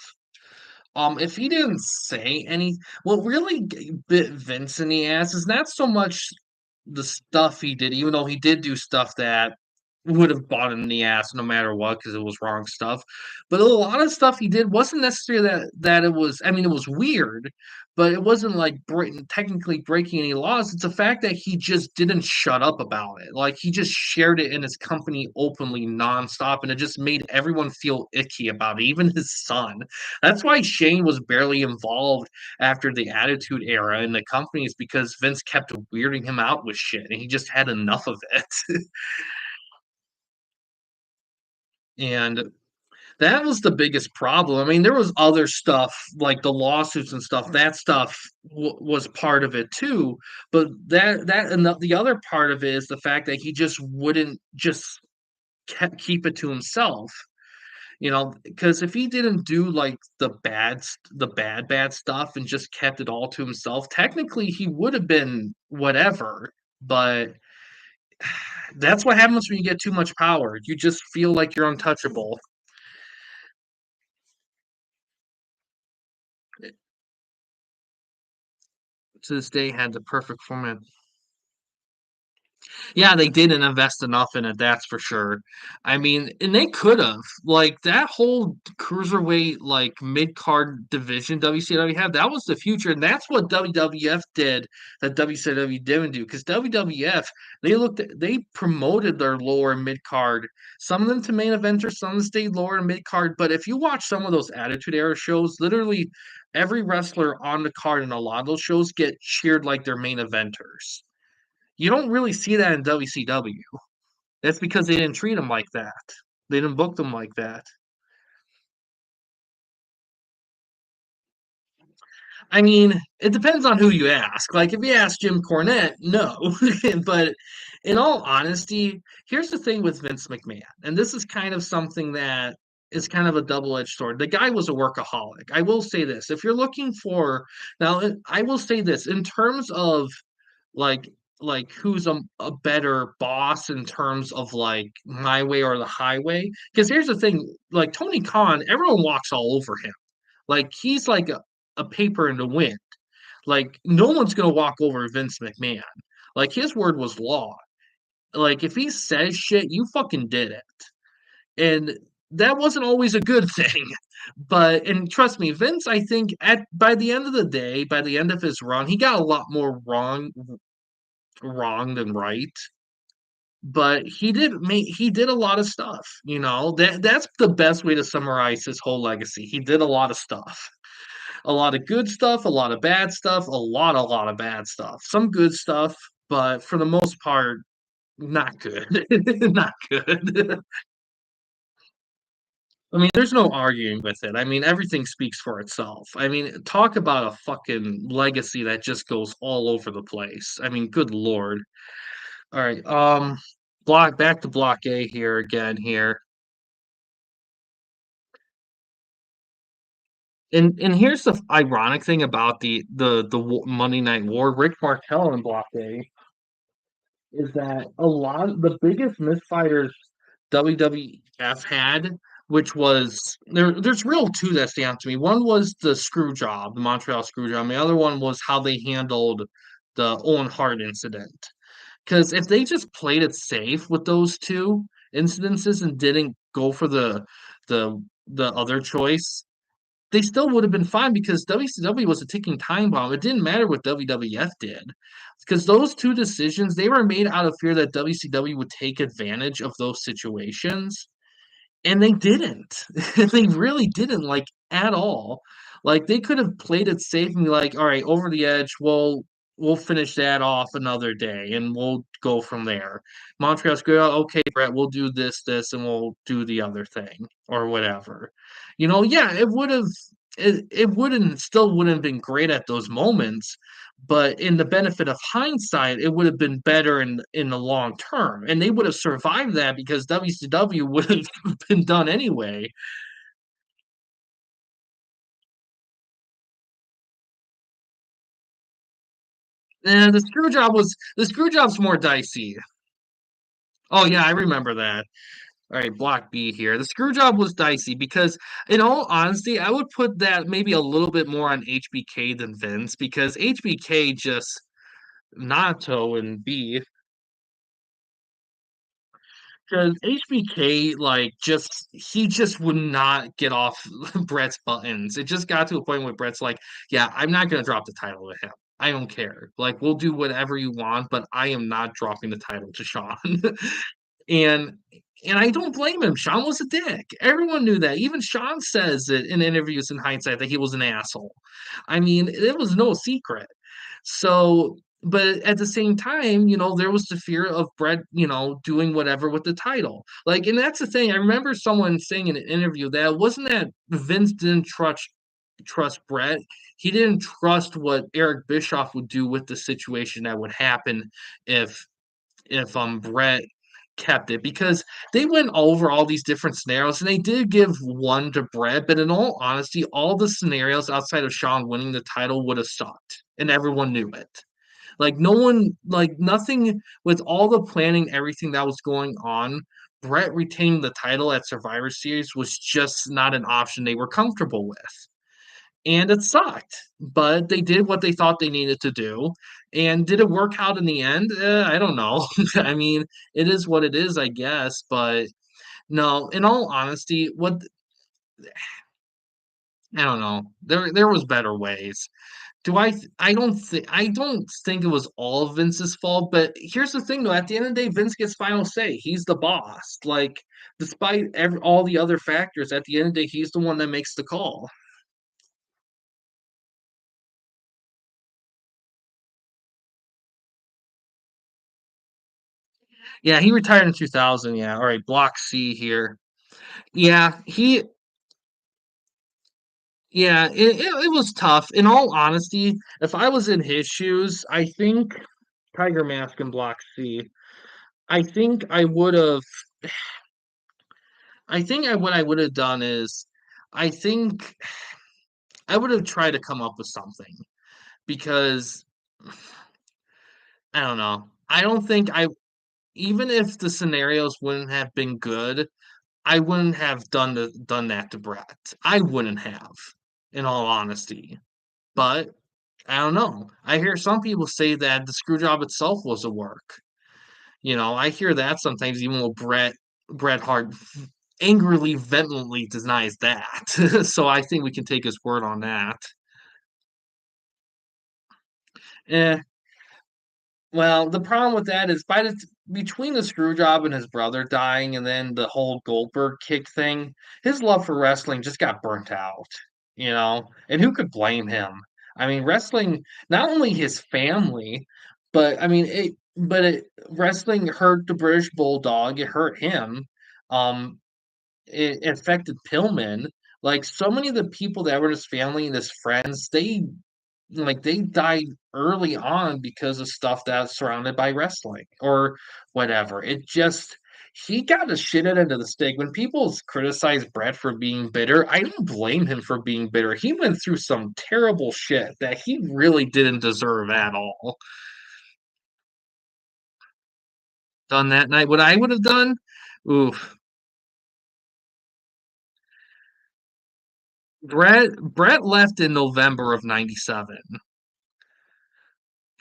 If he didn't say any, what really bit Vince in the ass is not so much the stuff he did, even though he did do stuff that would have bought him in the ass no matter what because it was wrong stuff. But a lot of stuff he did wasn't necessarily that it was. I mean, it was weird, but it wasn't like technically breaking any laws. It's the fact that he just didn't shut up about it. Like he just shared it in his company openly, nonstop, and it just made everyone feel icky about it, even his son. That's why Shane was barely involved after the Attitude Era in the companies because Vince kept weirding him out with shit, and he just had enough of it. And that was the biggest problem. I mean, there was other stuff like the lawsuits and stuff. That stuff was part of it too. But that and the other part of it is the fact that he just wouldn't just keep it to himself. Because if he didn't do like the bad stuff and just kept it all to himself, technically he would have been whatever. But that's what happens when you get too much power. You just feel like you're untouchable. To this day, had the perfect format. Yeah, they didn't invest enough in it, that's for sure. I mean, and they could have. Like that whole cruiserweight like mid-card division WCW had, that was the future. And that's what WWF did that WCW didn't do. Because WWF, they promoted their lower mid-card, some of them to main eventers, some of them stayed lower mid-card. But if you watch some of those Attitude Era shows, literally every wrestler on the card in a lot of those shows get cheered like they're main eventers. You don't really see that in WCW. That's because they didn't treat them like that. They didn't book them like that. I mean, it depends on who you ask. Like, if you ask Jim Cornette, no. But in all honesty, here's the thing with Vince McMahon, and this is kind of something that is kind of a double-edged sword. The guy was a workaholic. I will say this. If you're looking for now, I will say this in terms of like who's a better boss in terms of like my way or the highway. Because here's the thing, like Tony Khan, everyone walks all over him. Like he's like a paper in the wind. Like no one's gonna walk over Vince McMahon. Like his word was law. Like if he says shit, you fucking did it. And that wasn't always a good thing. But and trust me, Vince, I think at by the end of the day, by the end of his run, he got a lot more wrong than right. But he did a lot of stuff, you know. That's the best way to summarize his whole legacy. He did a lot of stuff. A lot of good stuff, a lot of bad stuff, a lot of bad stuff. Some good stuff, but for the most part, not good. Not good. I mean, there's no arguing with it. I mean, everything speaks for itself. I mean, talk about a fucking legacy that just goes all over the place. I mean, good lord. All right, block back to block A here again here. And here's the ironic thing about Monday Night War. Rick Martel in Block A is that a lot of the biggest misfires WWF had, which was there's real two that stand out to me. One was the screw job, the Montreal screw job, and the other one was how they handled the Owen Hart incident. Because if they just played it safe with those two incidences and didn't go for the other choice, they still would have been fine because WCW was a ticking time bomb. It didn't matter what WWF did because those two decisions they were made out of fear that WCW would take advantage of those situations, and they didn't. They really didn't, like, at all. Like, they could have played it safe and be like, "All right, over the edge, we'll finish that off another day, and we'll go from there." Montreal's good. Okay, Brett, we'll do this, and we'll do the other thing or whatever. You know, yeah, it wouldn't still wouldn't have been great at those moments, but in the benefit of hindsight, it would have been better in the long term, and they would have survived that because WCW would have been done anyway. And the screw job's more dicey. Oh yeah, I remember that. All right, block B here. The screw job was dicey because, in all honesty, I would put that maybe a little bit more on HBK than Vince because HBK just Nato and B because HBK like just he just would not get off Brett's buttons. It just got to a point where Brett's like, "Yeah, I'm not gonna drop the title to him. I don't care. Like, we'll do whatever you want, but I am not dropping the title to Sean." And I don't blame him. Sean was a dick. Everyone knew that. Even Sean says it in interviews in hindsight that he was an asshole. I mean, it was no secret. So, but at the same time, you know, there was the fear of Brett, you know, doing whatever with the title. Like, and that's the thing. I remember someone saying in an interview that it wasn't that Vince didn't trust Brett. He didn't trust what Eric Bischoff would do with the situation that would happen if Brett kept it because they went over all these different scenarios and they did give one to Brett, but in all honesty, all the scenarios outside of Sean winning the title would have sucked, and everyone knew it. Like no one, like nothing with all the planning, everything that was going on. Brett retaining the title at Survivor Series was just not an option they were comfortable with. and it sucked. But they did what they thought they needed to do. And did it work out in the end? I don't know. I mean, it is what it is, I guess. But no, in all honesty, what I don't know. There was better ways. I don't think it was all Vince's fault, but here's the thing though, at the end of the day, Vince gets final say. He's the boss. Like, despite all the other factors, at the end of the day, he's the one that makes the call. Yeah, he retired in 2000. Yeah, all right, Block C here. Yeah, it was tough. In all honesty, if I was in his shoes, I think Tiger Mask and Block C. I think I would have. What I would have done is, I think I would have tried to come up with something because I don't know. I don't think I even if the scenarios wouldn't have been good, I wouldn't have done that to Brett. I wouldn't have, in all honesty. But I don't know. I hear some people say that the screw job itself was a work. I hear that sometimes, even though Bret Hart angrily, vehemently denies that. So I think we can take his word on that. Eh, well, the problem with that is between the screw job and his brother dying, and then the whole Goldberg kick thing, his love for wrestling just got burnt out. And who could blame him? I mean, wrestling, not only his family, but I mean, wrestling hurt the British Bulldog. It hurt him. Um, it affected Pillman. Like so many of the people that were in his family and his friends, they died early on because of stuff that's surrounded by wrestling or whatever. It just he got the shit out of the stick. When people criticize Brett for being bitter, I don't blame him for being bitter. He went through some terrible shit that he really didn't deserve at all. Done that night, what I would have done, oof. Brett left in November of '97.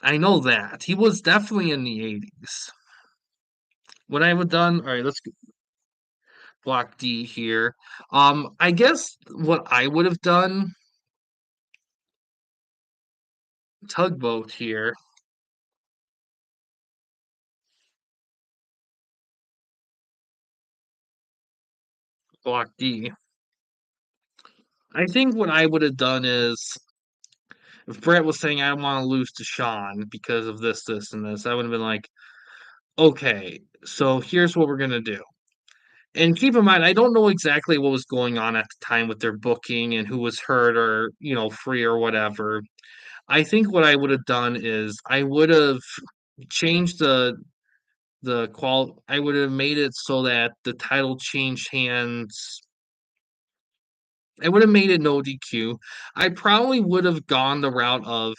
I know that. He was definitely in the '80s. What I would have done, all right, let's block D here. I guess what I would have done, tugboat here, block D. I think what I would have done is if Brett was saying I want to lose to Sean because of this, this, and this, I would have been like, okay, so here's what we're gonna do. And keep in mind, I don't know exactly what was going on at the time with their booking and who was hurt or free or whatever. I think what I would have done is I would have changed I would have made it so that the title changed hands. I would have made it no DQ. I probably would have gone the route of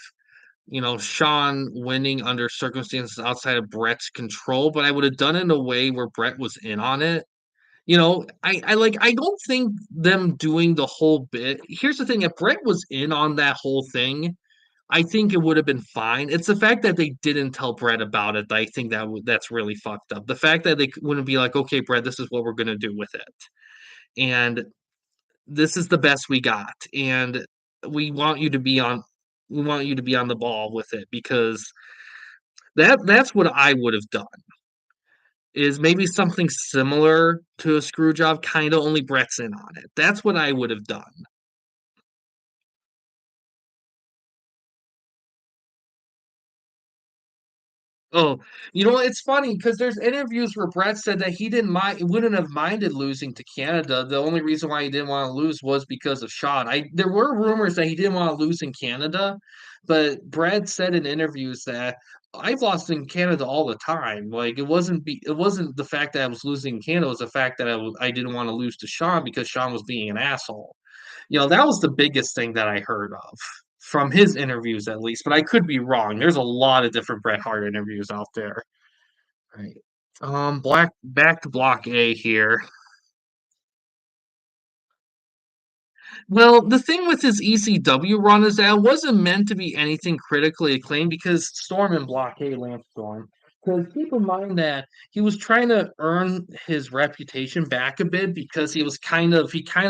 Sean winning under circumstances outside of Brett's control, but I would have done it in a way where Brett was in on it. I don't think them doing the whole bit. Here's the thing: if Brett was in on that whole thing, I think it would have been fine. It's the fact that they didn't tell Brett about it that I think that's really fucked up. The fact that they wouldn't be like, okay, Brett, this is what we're gonna do with it, and this is the best we got, and we want you to be on, we want you to be on the ball with it because that's what I would have done. Is maybe something similar to a screw job, kind of only Brett's in on it. That's what I would have done. Oh, it's funny because there's interviews where Brett said that he didn't mind, wouldn't have minded losing to Canada. The only reason why he didn't want to lose was because of Sean. There were rumors that he didn't want to lose in Canada, but Brett said in interviews that I've lost in Canada all the time. Like it wasn't the fact that I was losing in Canada, it was the fact that I didn't want to lose to Sean because Sean was being an asshole. That was the biggest thing that I heard of from his interviews, at least. But I could be wrong. There's a lot of different Bret Hart interviews out there. Right. Black back to block A here. Well, the thing with his ECW run is that it wasn't meant to be anything critically acclaimed because Storm and Blockade Lance Storm. Because keep in mind that he was trying to earn his reputation back a bit because he kind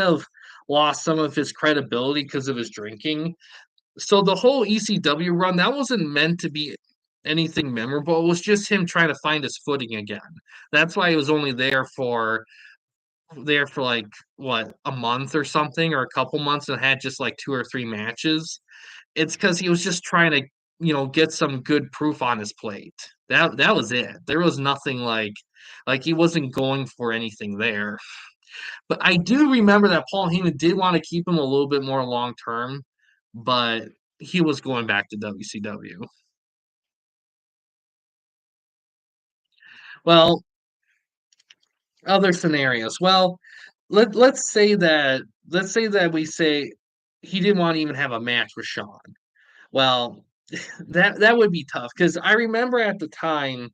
of lost some of his credibility because of his drinking. So the whole ECW run, that wasn't meant to be anything memorable. It was just him trying to find his footing again. That's why he was only there for like what, a month or something, or a couple months, and had just like two or three matches. It's because he was just trying to, get some good proof on his plate. That was it. There was nothing like he wasn't going for anything there. But I do remember that Paul Heyman did want to keep him a little bit more long term, but he was going back to WCW. Well, other scenarios. Well, let's say that we say he didn't want to even have a match with Shawn. Well, that would be tough because I remember at the time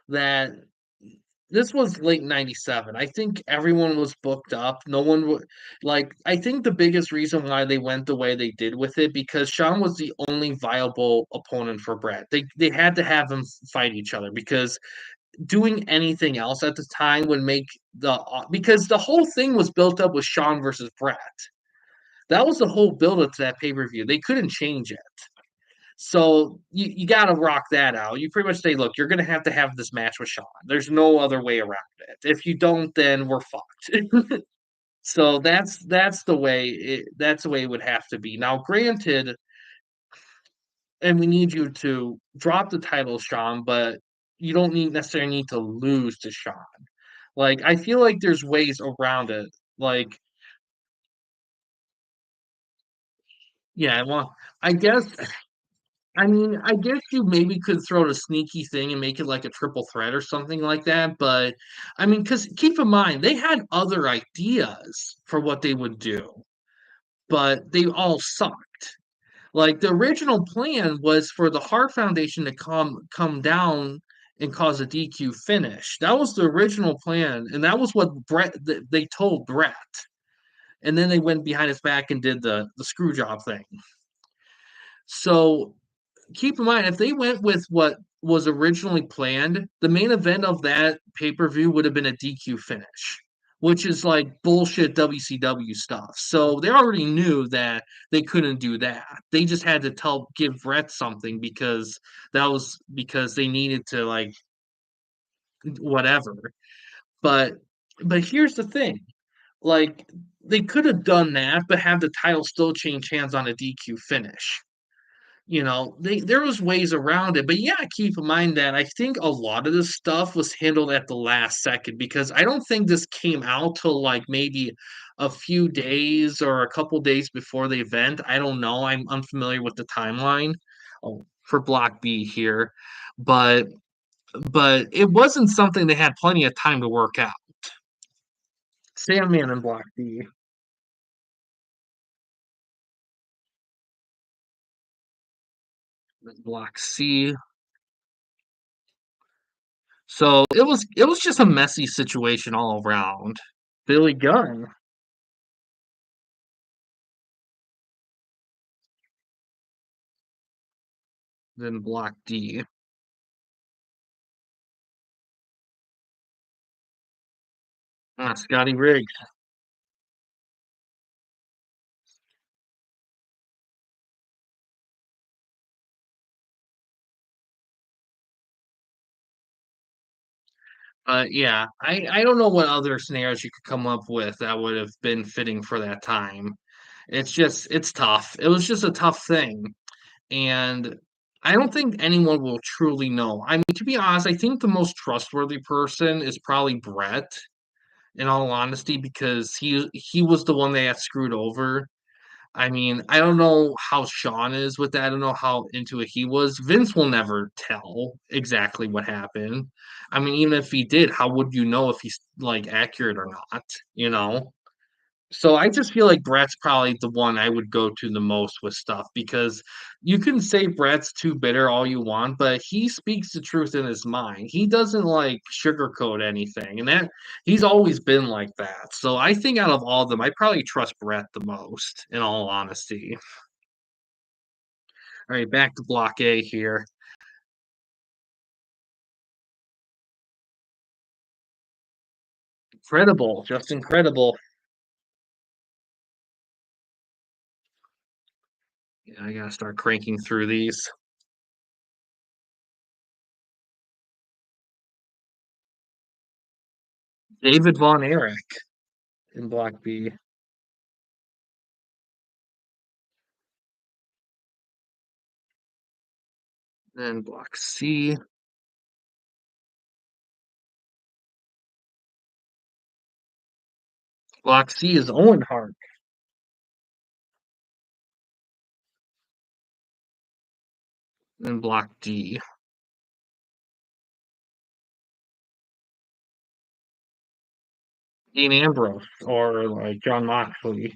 that this was late 97. I think everyone was booked up. No one would like I think the biggest reason why they went the way they did with it because Shawn was the only viable opponent for Brett. They had to have them fight each other because doing anything else at the time would make because the whole thing was built up with Shawn versus Brett. That was the whole build up to that pay-per-view. They couldn't change it. So you got to rock that out. You pretty much say, look, you're going to have this match with Shawn. There's no other way around it. If you don't, then we're fucked. So that's the way it would have to be. Now, granted, and we need you to drop the title, Shawn, but you don't necessarily need to lose to Shawn. Like I feel like there's ways around it. Like yeah, well, I guess I guess you maybe could throw a sneaky thing and make it like a triple threat or something like that. But I mean, because keep in mind, they had other ideas for what they would do, but they all sucked. Like the original plan was for the Hart Foundation to come down and cause a DQ finish. That was the original plan, and that was what they told Brett. And then they went behind his back and did the screw job thing. So keep in mind, if they went with what was originally planned, the main event of that pay per view would have been a DQ finish, which is like bullshit WCW stuff. So they already knew that they couldn't do that. They just had to give Brett something because that was because they needed to like whatever. But here's the thing, like they could have done that, but have the title still change hands on a DQ finish. There was ways around it, but yeah, keep in mind that I think a lot of this stuff was handled at the last second because I don't think this came out till like maybe a few days or a couple days before the event. I don't know. I'm unfamiliar with the timeline for Block B here, but it wasn't something they had plenty of time to work out. Sandman and Block B, Block C. So it was just a messy situation all around. Billy Gunn, then Block D. Scotty Riggs. Yeah, I don't know what other scenarios you could come up with that would have been fitting for that time. It's tough. It was just a tough thing, and I don't think anyone will truly know. I mean, to be honest, I think the most trustworthy person is probably Brett, in all honesty, because he was the one that got screwed over. I mean, I don't know how Sean is with that. I don't know how into it he was. Vince will never tell exactly what happened. I mean, even if he did, how would you know if he's like accurate or not? You know? So I just feel like Brett's probably the one I would go to the most with stuff because you can say Brett's too bitter all you want, but he speaks the truth in his mind. He doesn't like sugarcoat anything, and that he's always been like that. So I think out of all of them, I probably trust Brett the most, in all honesty. All right, back to Block A here. Incredible, just incredible. Yeah, I gotta start cranking through these. David Von Erich in Block B. Then Block C. Block C is Owen Hart. Then Block D. Dean Ambrose or like John Moxley.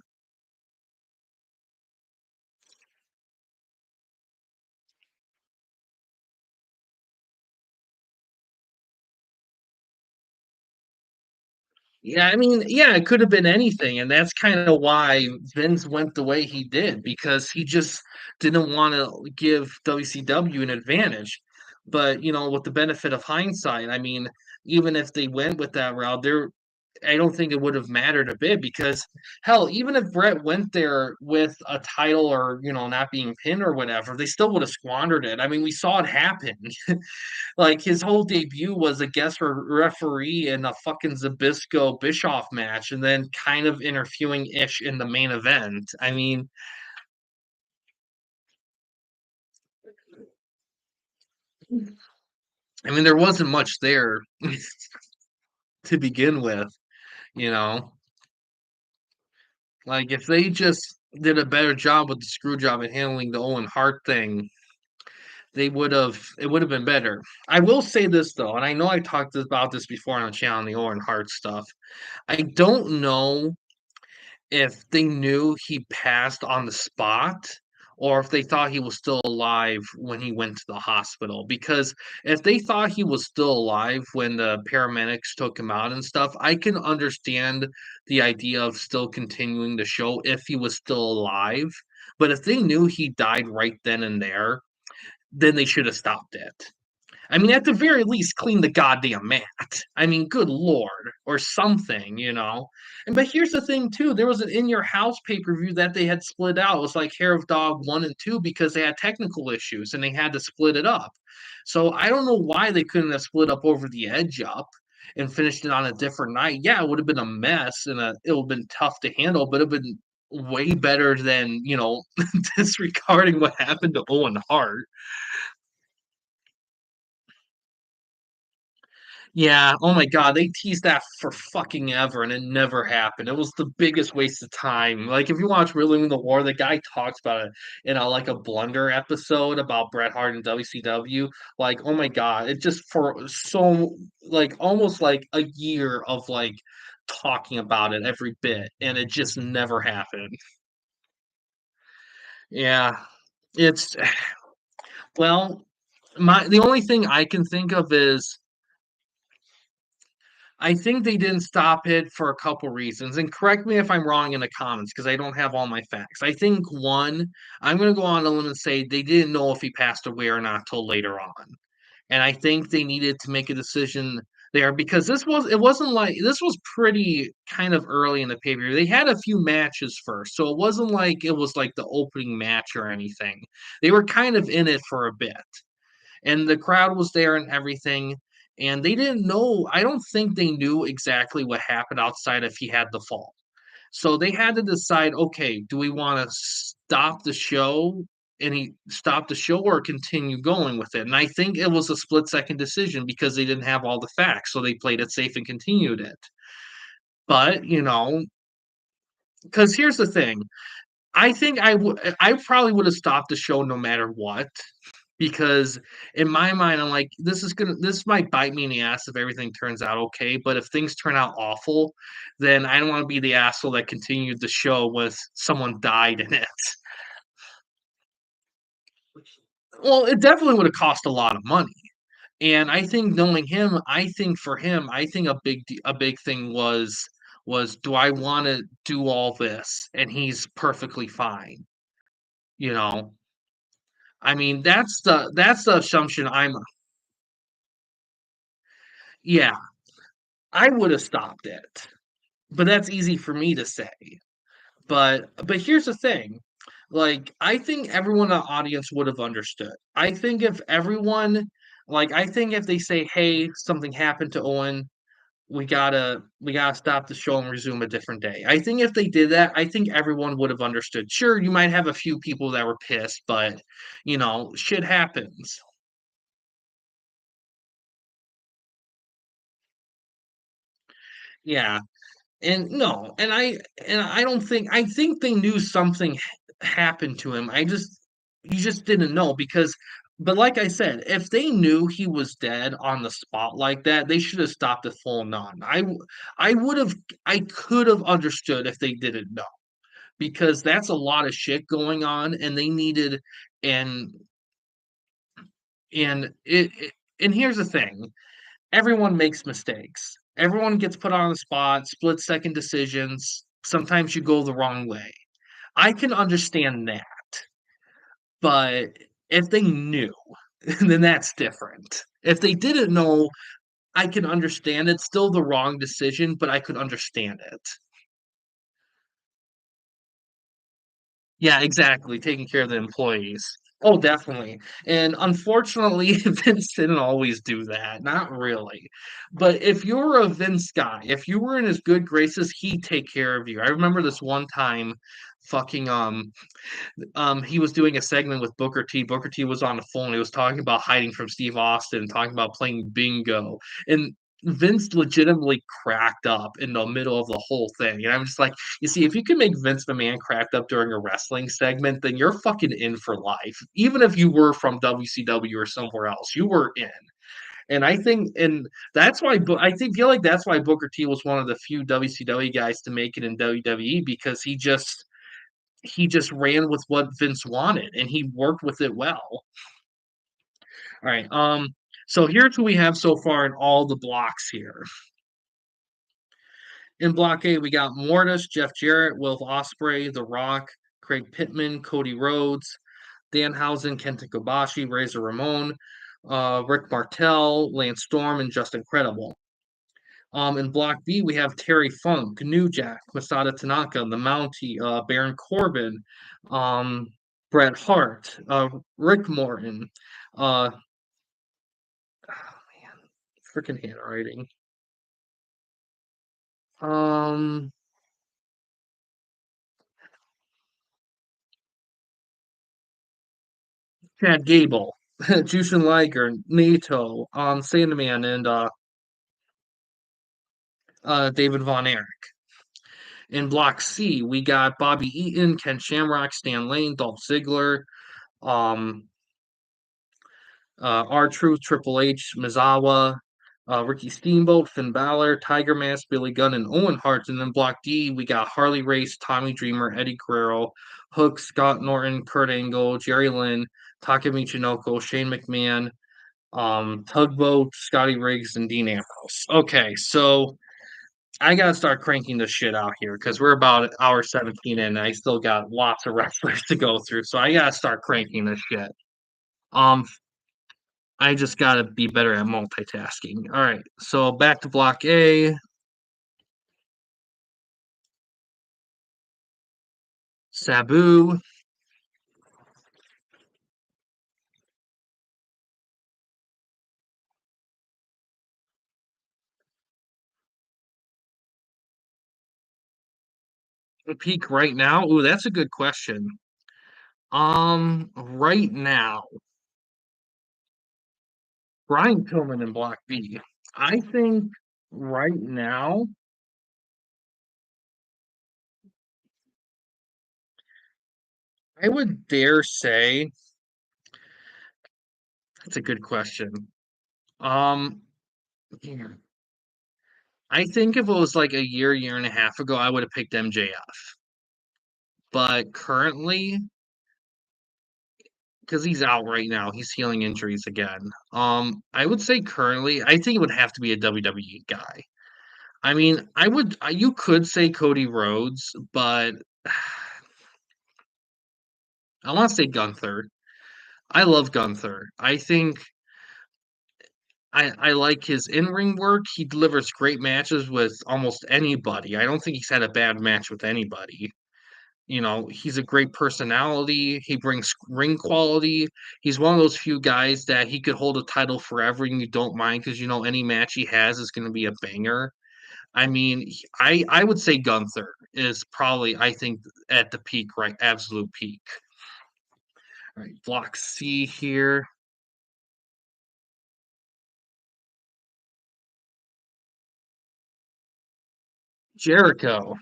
Yeah, I mean, yeah, it could have been anything, and that's kind of why Vince went the way he did because he just didn't want to give WCW an advantage. But with the benefit of hindsight, I mean, even if they went with that route, I don't think it would have mattered a bit because hell, even if Brett went there with a title or not being pinned or whatever, they still would have squandered it. I mean, we saw it happen. Like his whole debut was a guest referee in a fucking Zabisco Bischoff match, and then kind of interfering ish in the main event. I mean, there wasn't much there to begin with. You know, like if they just did a better job with the screw job and handling the Owen Hart thing, they would have it would have been better. I will say this though, and I know I talked about this before on the channel, the Owen Hart stuff. I don't know if they knew he passed on the spot or if they thought he was still alive when he went to the hospital. Because if they thought he was still alive when the paramedics took him out and stuff, I can understand the idea of still continuing the show if he was still alive. But if they knew he died right then and there, then they should have stopped it. I mean, at the very least, clean the goddamn mat. I mean, good lord, or something. And but here's the thing too: there was an In Your House pay per view that they had split out. It was like Hair of Dog 1 and 2 because they had technical issues and they had to split it up. So I don't know why they couldn't have split up over the Edge up and finished it on a different night. Yeah, it would have been a mess and it would have been tough to handle, but it would have been way better than disregarding what happened to Owen Hart. Yeah, oh my god, they teased that for fucking ever and it never happened. It was the biggest waste of time. Like if you watch Reeling the War, the guy talks about it in a Blunder episode about Bret Hart and WCW. Like, oh my god, it just for so like almost like a year of like talking about it every bit and it just never happened. Yeah. It's well, the only thing I can think of is I think they didn't stop it for a couple reasons. And correct me if I'm wrong in the comments because I don't have all my facts. I think one, I'm going to go on a limb and say they didn't know if he passed away or not till later on. And I think they needed to make a decision there because it wasn't like this was pretty kind of early in the pay per view. They had a few matches first, so it wasn't like it was like the opening match or anything. They were kind of in it for a bit and the crowd was there and everything. And they didn't know, I don't think they knew exactly what happened outside if he had the fall. So they had to decide, okay, do we want to stop the show and he stopped the show or continue going with it? And I think it was a split second decision because they didn't have all the facts. So they played it safe and continued it. But, because here's the thing. I think I probably would have stopped the show no matter what because in my mind, I'm like, this might bite me in the ass if everything turns out okay, but if things turn out awful, then I don't want to be the asshole that continued the show with someone died in it. Well, it definitely would have cost a lot of money. And I think knowing him, I think for him, I think a big thing was do I want to do all this? And he's perfectly fine, you know. I mean, that's the assumption I'm yeah, I would have stopped it. But that's easy for me to say. But here's the thing. Like, I think everyone in the audience would have understood. I think if everyone I think if they say, "Hey, something happened to Owen. We gotta stop the show and resume a different day." I think if they did that, I think everyone would have understood. Sure, you might have a few people that were pissed, but shit happens. Yeah. And no, and I don't think I think they knew something happened to him. You just didn't know because but like I said, if they knew he was dead on the spot like that, they should have stopped it full on. I would have I could have understood if they didn't know because that's a lot of shit going on and they needed and and and here's the thing. Everyone makes mistakes. Everyone gets put on the spot, split second decisions. Sometimes you go the wrong way. I can understand that. But if they knew, then that's different. If they didn't know, I can understand it's still the wrong decision, but I could understand it. Yeah, exactly. Taking care of the employees. Oh, definitely. And unfortunately, Vince didn't always do that. Not really. But if you were a Vince guy, if you were in his good graces, he'd take care of you. I remember this one time fucking he was doing a segment with Booker T. Booker T was on the phone. He was talking about hiding from Steve Austin, talking about playing bingo. And Vince legitimately cracked up in the middle of the whole thing. And I'm just like, you see, if you can make Vince McMahon cracked up during a wrestling segment, then you're fucking in for life. Even if you were from WCW or somewhere else, you were in. And I think, and that's why I think feel like that's why Booker T was one of the few WCW guys to make it in WWE because he just ran with what Vince wanted and he worked with it well. All right. So here's who we have so far in all the blocks here. In block A, we got Mortis, Jeff Jarrett, Will Ospreay, The Rock, Craig Pittman, Cody Rhodes, Danhausen, Kenta Kobashi, Razor Ramon, Rick Martel, Lance Storm, and Justin Credible. In Block B, we have Terry Funk, New Jack, Masada Tanaka, The Mountie, Baron Corbin, um, Bret Hart, Rick Morton. Oh, man, freaking handwriting. Um, Chad Gable, Jushin Liger, Naito, Sandman, and David Von Erich. In Block C, we got Bobby Eaton, Ken Shamrock, Stan Lane, Dolph Ziggler, um, R Truth, Triple H, Mizawa, Ricky Steamboat, Finn Balor, Tiger Mask, Billy Gunn, and Owen Hart. And then Block D, we got Harley Race, Tommy Dreamer, Eddie Guerrero, Hook, Scott Norton, Kurt Angle, Jerry Lynn, Taka Michinoku, Shane McMahon, Tugboat, Scotty Riggs, and Dean Ambrose. Okay, so I gotta start cranking this shit out here because we're about an hour 17 in and I still got lots of wrestlers to go through. So I gotta start cranking this shit. Um, I just gotta be better at multitasking. All right, so back to block A. Sabu, peak right now. Ooh, that's a good question. Right now, Brian Pillman in block B. I think right now, I would dare say That's a good question. Um, yeah, I think if it was like a year and a half ago, I would have picked MJF. But currently, because he's out right now, he's healing injuries again. I would say currently, I think it would have to be a WWE guy. I mean, you could say Cody Rhodes, but I want to say Gunther. I love Gunther. I like his in-ring work. He delivers great matches with almost anybody. I don't think he's had a bad match with anybody. He's a great personality. He brings ring quality. He's one of those few guys that he could hold a title forever and you don't mind because any match he has is going to be a banger. I mean, I would say Gunther is probably, I think, at the peak, right? Absolute peak. All right, block C here. Jericho.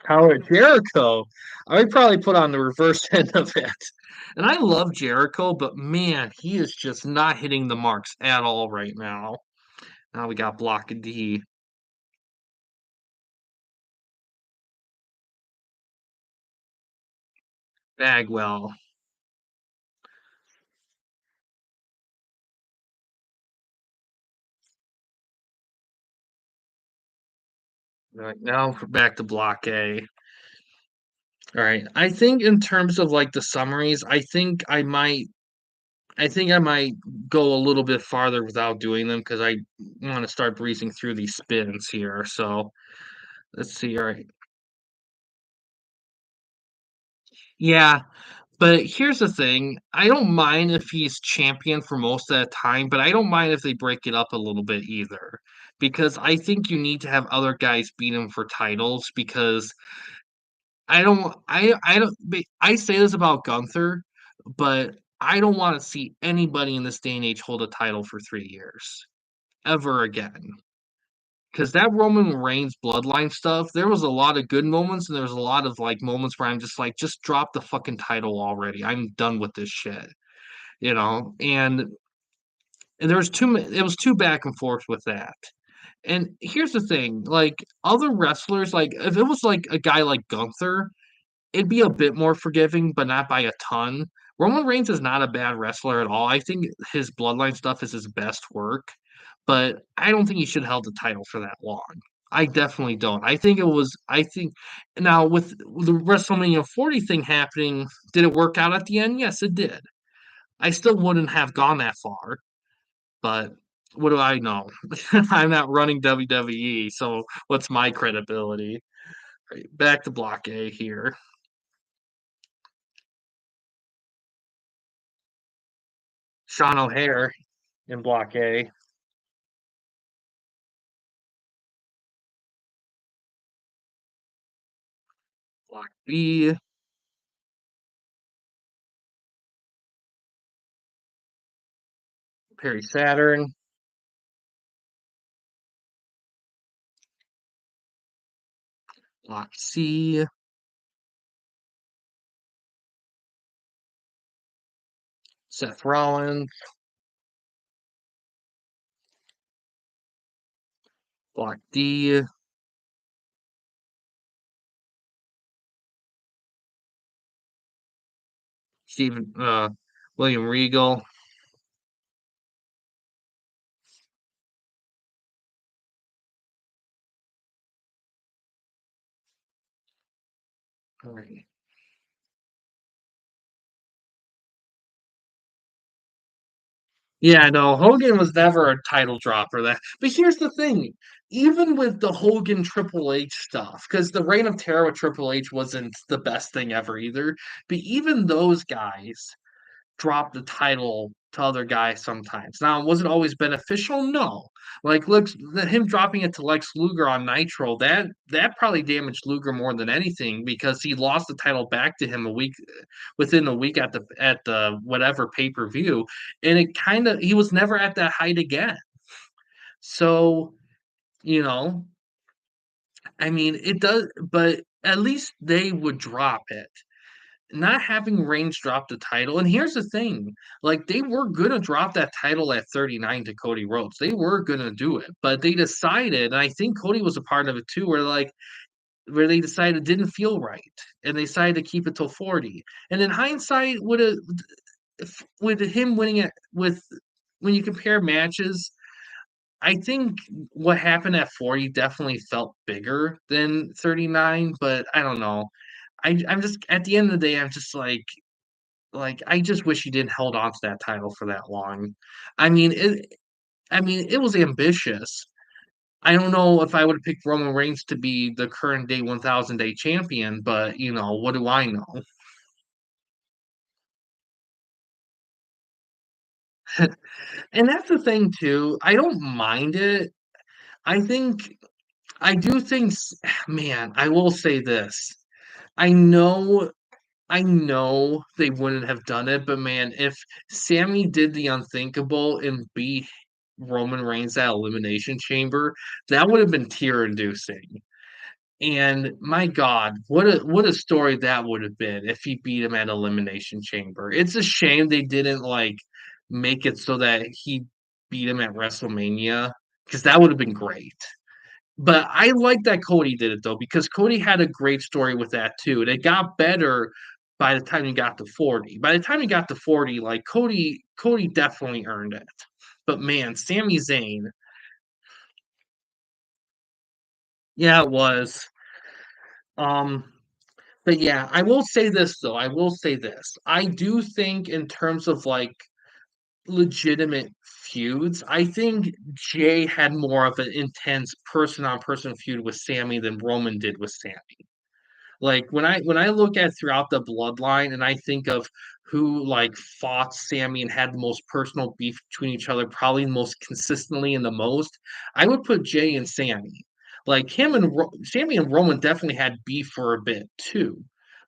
Howard Jericho. I would probably put on the reverse end of it. And I love Jericho, but man, he is just not hitting the marks at all right now. Now we got block D. Bagwell. All right, now back to block A. All right. I think in terms of like the summaries, I think I might go a little bit farther without doing them because I want to start breezing through these spins here. So let's see. All right. Yeah, but here's the thing. I don't mind if he's champion for most of the time, but I don't mind if they break it up a little bit either. Because I think you need to have other guys beat him for titles because I say this about Gunther, but I don't want to see anybody in this day and age hold a title for 3 years ever again. Because that Roman Reigns bloodline stuff, there was a lot of good moments and there was a lot of like moments where I'm just like, just drop the fucking title already. I'm done with this shit, you know. And there was it was too back and forth with that. And here's the thing, like other wrestlers, like if it was like a guy like Gunther, it'd be a bit more forgiving, but not by a ton. Roman Reigns is not a bad wrestler at all. I think his bloodline stuff is his best work, but I don't think he should have held the title for that long. I definitely don't. I think now with the WrestleMania 40 thing happening, did it work out at the end? Yes, it did. I still wouldn't have gone that far, but what do I know? I'm not running WWE, so what's my credibility? Right, back to block A here. Sean O'Hare in block A. Block B, Perry Saturn. Block C, Seth Rollins. Block D, Stephen William Regal. All right. Yeah, no, Hogan was never a title dropper. But here's the thing: even with the Hogan Triple H stuff, because the Reign of Terror with Triple H wasn't the best thing ever either. But even those guys drop the title to other guys sometimes. Now, was it always beneficial? No. Like, look, him dropping it to Lex Luger on Nitro, that probably damaged Luger more than anything because he lost the title back to him within a week at the whatever pay per view, and it kind of he was never at that height again. So you know, I mean, it does, but at least they would drop it. not having Reigns drop the title, and here's the thing, like, they were gonna drop that title at 39 to Cody Rhodes. They were gonna do it, but they decided, and I think Cody was a part of it too, where they decided it didn't feel right, and they decided to keep it till 40. And in hindsight, with him winning it with when you compare matches, I think what happened at 40 definitely felt bigger than 39, but I don't know. I'm just at the end of the day, I'm just I just wish he didn't held on to that title for that long. I mean, it was ambitious. I don't know if I would have picked Roman Reigns to be the current day 1,000 day champion, but what do I know? And that's the thing too. I don't mind it. I think I do think, man, I will say this. I know I know they wouldn't have done it, but man, if Sammy did the unthinkable and beat Roman Reigns at Elimination Chamber, that would have been tear-inducing. And my God, what a story that would have been if he beat him at Elimination Chamber. It's a shame they didn't make it so that he beat him at WrestleMania because that would have been great. But I like that Cody did it though, because Cody had a great story with that too. And it got better by the time he got to 40. By the time he got to 40, like Cody definitely earned it. But man, Sami Zayn, yeah, it was. Um, but yeah, I will say this though. I will say this. I do think in terms of legitimate feuds, I think Jay had more of an intense person on person feud with Sammy than Roman did with Sammy. Like when I look at throughout the bloodline and I think of who fought Sammy and had the most personal beef between each other, probably most consistently and the most, I would put Jay and Sammy. Like Sammy and Roman definitely had beef for a bit too.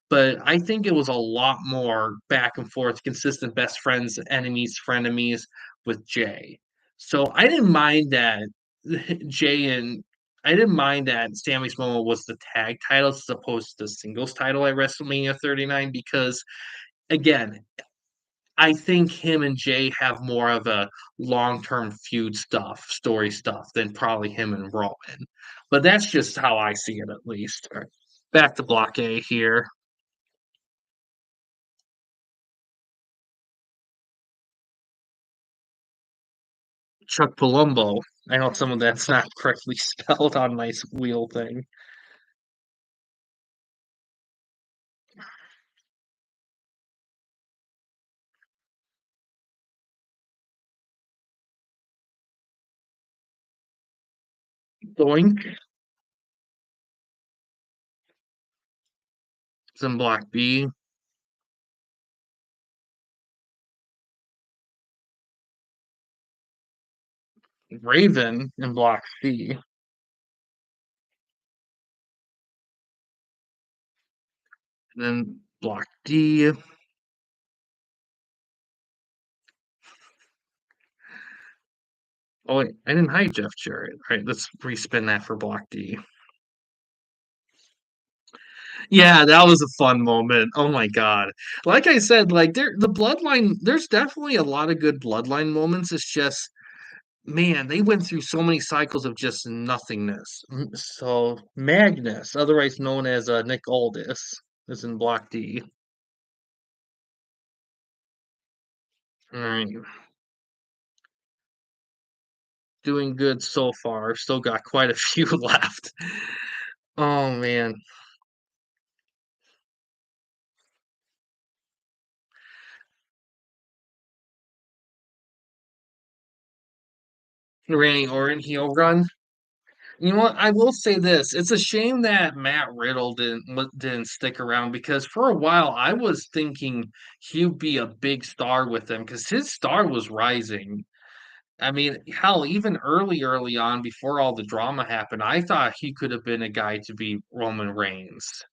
But I think it was a lot more back and forth, consistent best friends, enemies, frenemies with Jay. So I didn't mind that Jay and I didn't mind that Sammy's moment was the tag title as opposed to the singles title at WrestleMania 39 because, again, I think him and Jay have more of a long-term feud story stuff than probably him and Roman. But that's just how I see it, at least. All right, back to Block A here. Chuck Palumbo. I know some of that's not correctly spelled on my wheel thing. Doink is in Block B. Raven in Block C. And then Block D. Oh, wait, I didn't hide Jeff Jarrett. All right, let's respin that for Block D. Yeah, that was a fun moment. Oh my God. Like I said, the bloodline, there's definitely a lot of good bloodline moments. It's just, man, they went through so many cycles of just nothingness. So Magnus, otherwise known as Nick Aldis, is in Block D. All right, doing good so far. Still got quite a few left. Oh man. Randy Orton heel run. You know what? I will say this. It's a shame that Matt Riddle didn't stick around because for a while I was thinking he'd be a big star with them because his star was rising. I mean, hell, even early on, before all the drama happened, I thought he could have been a guy to be Roman Reigns.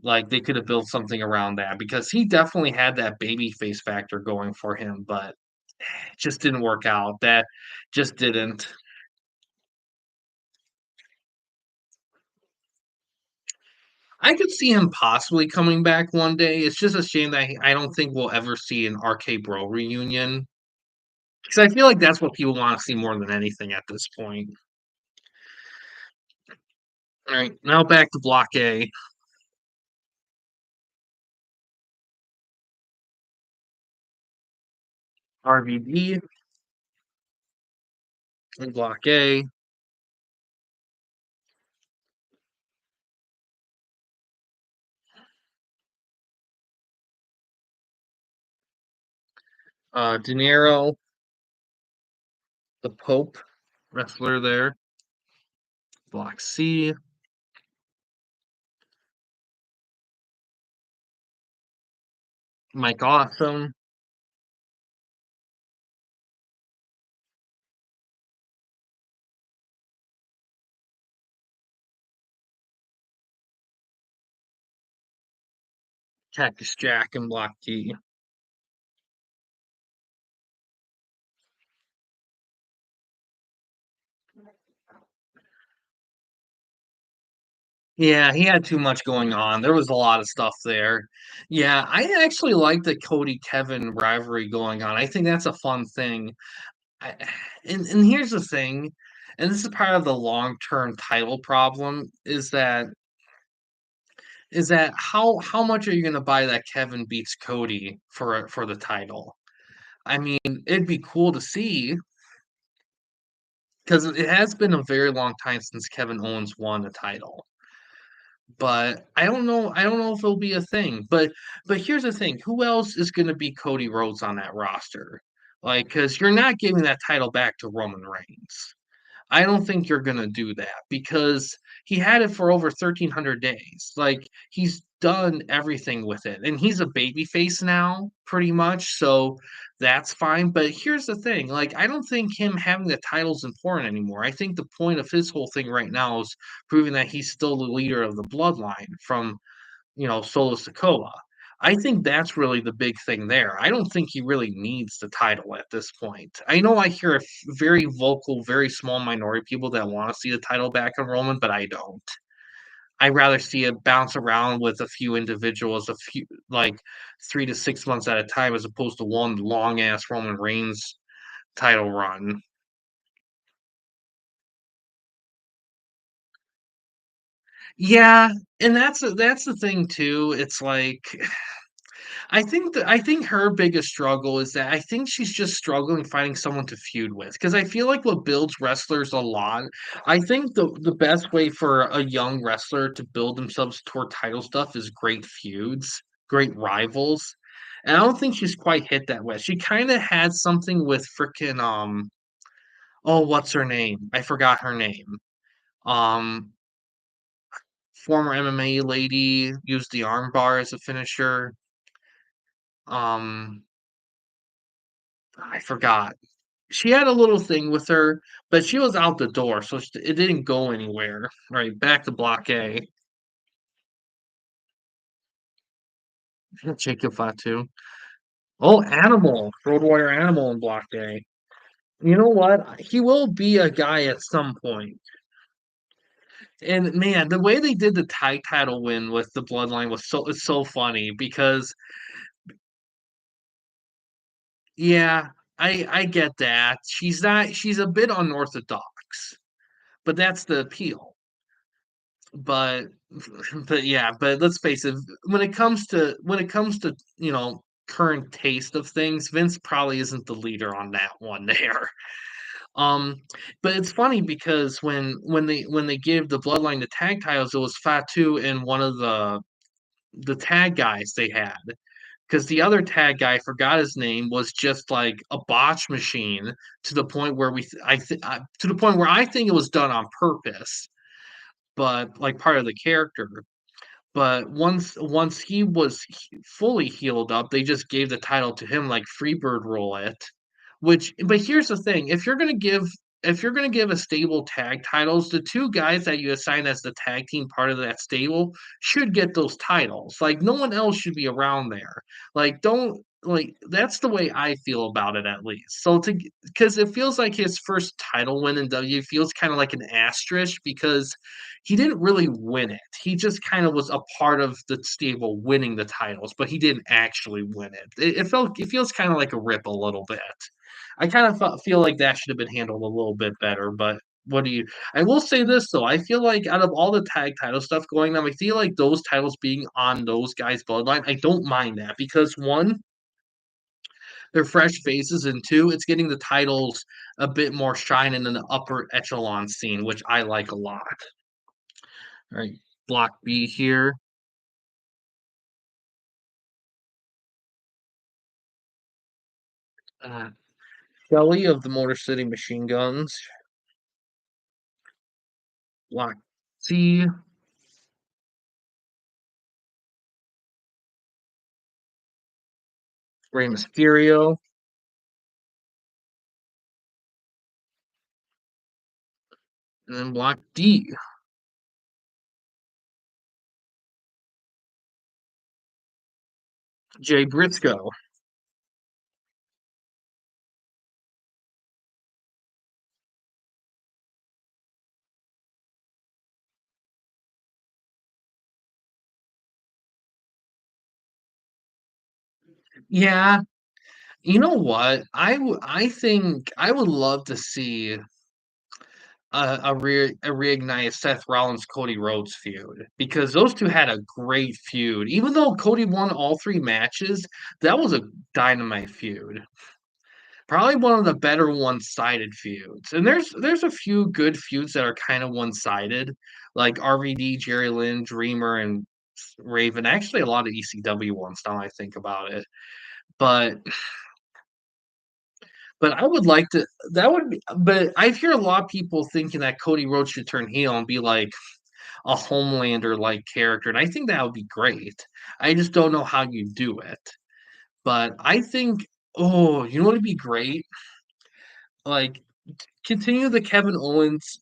Like they could have built something around that because he definitely had that baby face factor going for him, but it just didn't work out. That just didn't. I could see him possibly coming back one day. It's just a shame that I don't think we'll ever see an RK Bro reunion, because I feel like that's what people wanna see more than anything at this point. Alright, now back to Block A. RVD in Block A, De Niro, the Pope wrestler there. Block C, Mike Awesome, Cactus Jack in Block D. Yeah, he had too much going on. There was a lot of stuff there. Yeah, I actually like the Cody Kevin rivalry going on. I think that's a fun thing. I, and here's the thing, and this is part of the long-term title problem, is that how much are you going to buy that Kevin beats Cody for the title? I mean, it'd be cool to see because it has been a very long time since Kevin Owens won a title. But I don't know if it'll be a thing. But here's the thing, who else is gonna be Cody Rhodes on that roster? Like, because 'cause you're not giving that title back to Roman Reigns. I don't think you're gonna do that because he had it for over 1,300 days. Like, he's done everything with it, and he's a babyface now, pretty much, so that's fine. But here's the thing, like, I don't think him having the title's important anymore. I think the point of his whole thing right now is proving that he's still the leader of the bloodline from, Solo Sikoa. I think that's really the big thing there. I don't think he really needs the title at this point. I know I hear very vocal, very small minority of people that want to see the title back in Roman, but I don't. I'd rather see it bounce around with a few individuals, a few like 3 to 6 months at a time, as opposed to one long ass Roman Reigns title run. Yeah, and that's the thing too. It's like I think her biggest struggle is that I think she's just struggling finding someone to feud with. Because I feel like what builds wrestlers a lot, I think the best way for a young wrestler to build themselves toward title stuff is great feuds, great rivals. And I don't think she's quite hit that way. She kind of had something with frickin' oh, what's her name? I forgot her name. Um Former MMA lady used the armbar as a finisher. Um I forgot. She had a little thing with her, but she was out the door, so it didn't go anywhere. Right, back to Block A. Jacob Fatu. Oh, Animal, Road Warrior Animal in Block A. You know what? He will be a guy at some point. And man, the way they did the tag title win with the Bloodline was it's so funny because yeah, I get that. She's a bit unorthodox, but that's the appeal. But but yeah, but let's face it, when it comes to, current taste of things, Vince probably isn't the leader on that one there. Um, but it's funny because when they gave the Bloodline the tag titles, it was Fatu and one of the tag guys they had. Because the other tag guy, I forgot his name, was just like a botch machine to the point where to the point where I think it was done on purpose, but like part of the character. But once he was fully healed up, they just gave the title to him like Freebird roulette. But here's the thing: if you're gonna give if you're gonna give a stable tag titles, the 2 guys that you assign as the tag team part of that stable should get those titles. Like, no one else should be around there. Like, don't like, that's the way I feel about it at least. So to because it feels like his first title win in W feels kinda like an asterisk because he didn't really win it. He just kinda was a part of the stable winning the titles, but he didn't actually win it. It feels kinda like a rip a little bit. I kind of feel like that should have been handled a little bit better, but what do you I will say this though, I feel like out of all the tag title stuff going on, I feel like those titles being on those guys' bloodline, I don't mind that because 1, they're fresh faces, and 2, it's getting the titles a bit more shine in the upper echelon scene, which I like a lot. All right, block B here. Uh, Shelly of the Motor City Machine Guns. Block C, Rey Mysterio. And then block D, Jay Briscoe. Yeah, you know what? I think I would love to see a reignite Seth Rollins Cody Rhodes feud because those 2 had a great feud. Even though Cody won all 3 matches, that was a dynamite feud. Probably one of the better one-sided feuds. And there's a few good feuds that are kind of one-sided, like RVD, Jerry Lynn, Dreamer, and Raven. Actually, a lot of ECW ones now I think about it. But But I would like to that would be but I hear a lot of people thinking that Cody Rhodes should turn heel and be like a Homelander-like character, and I think that would be great. I just don't know how you do it. But I think oh, you know what would be great? Like, continue the Kevin Owens,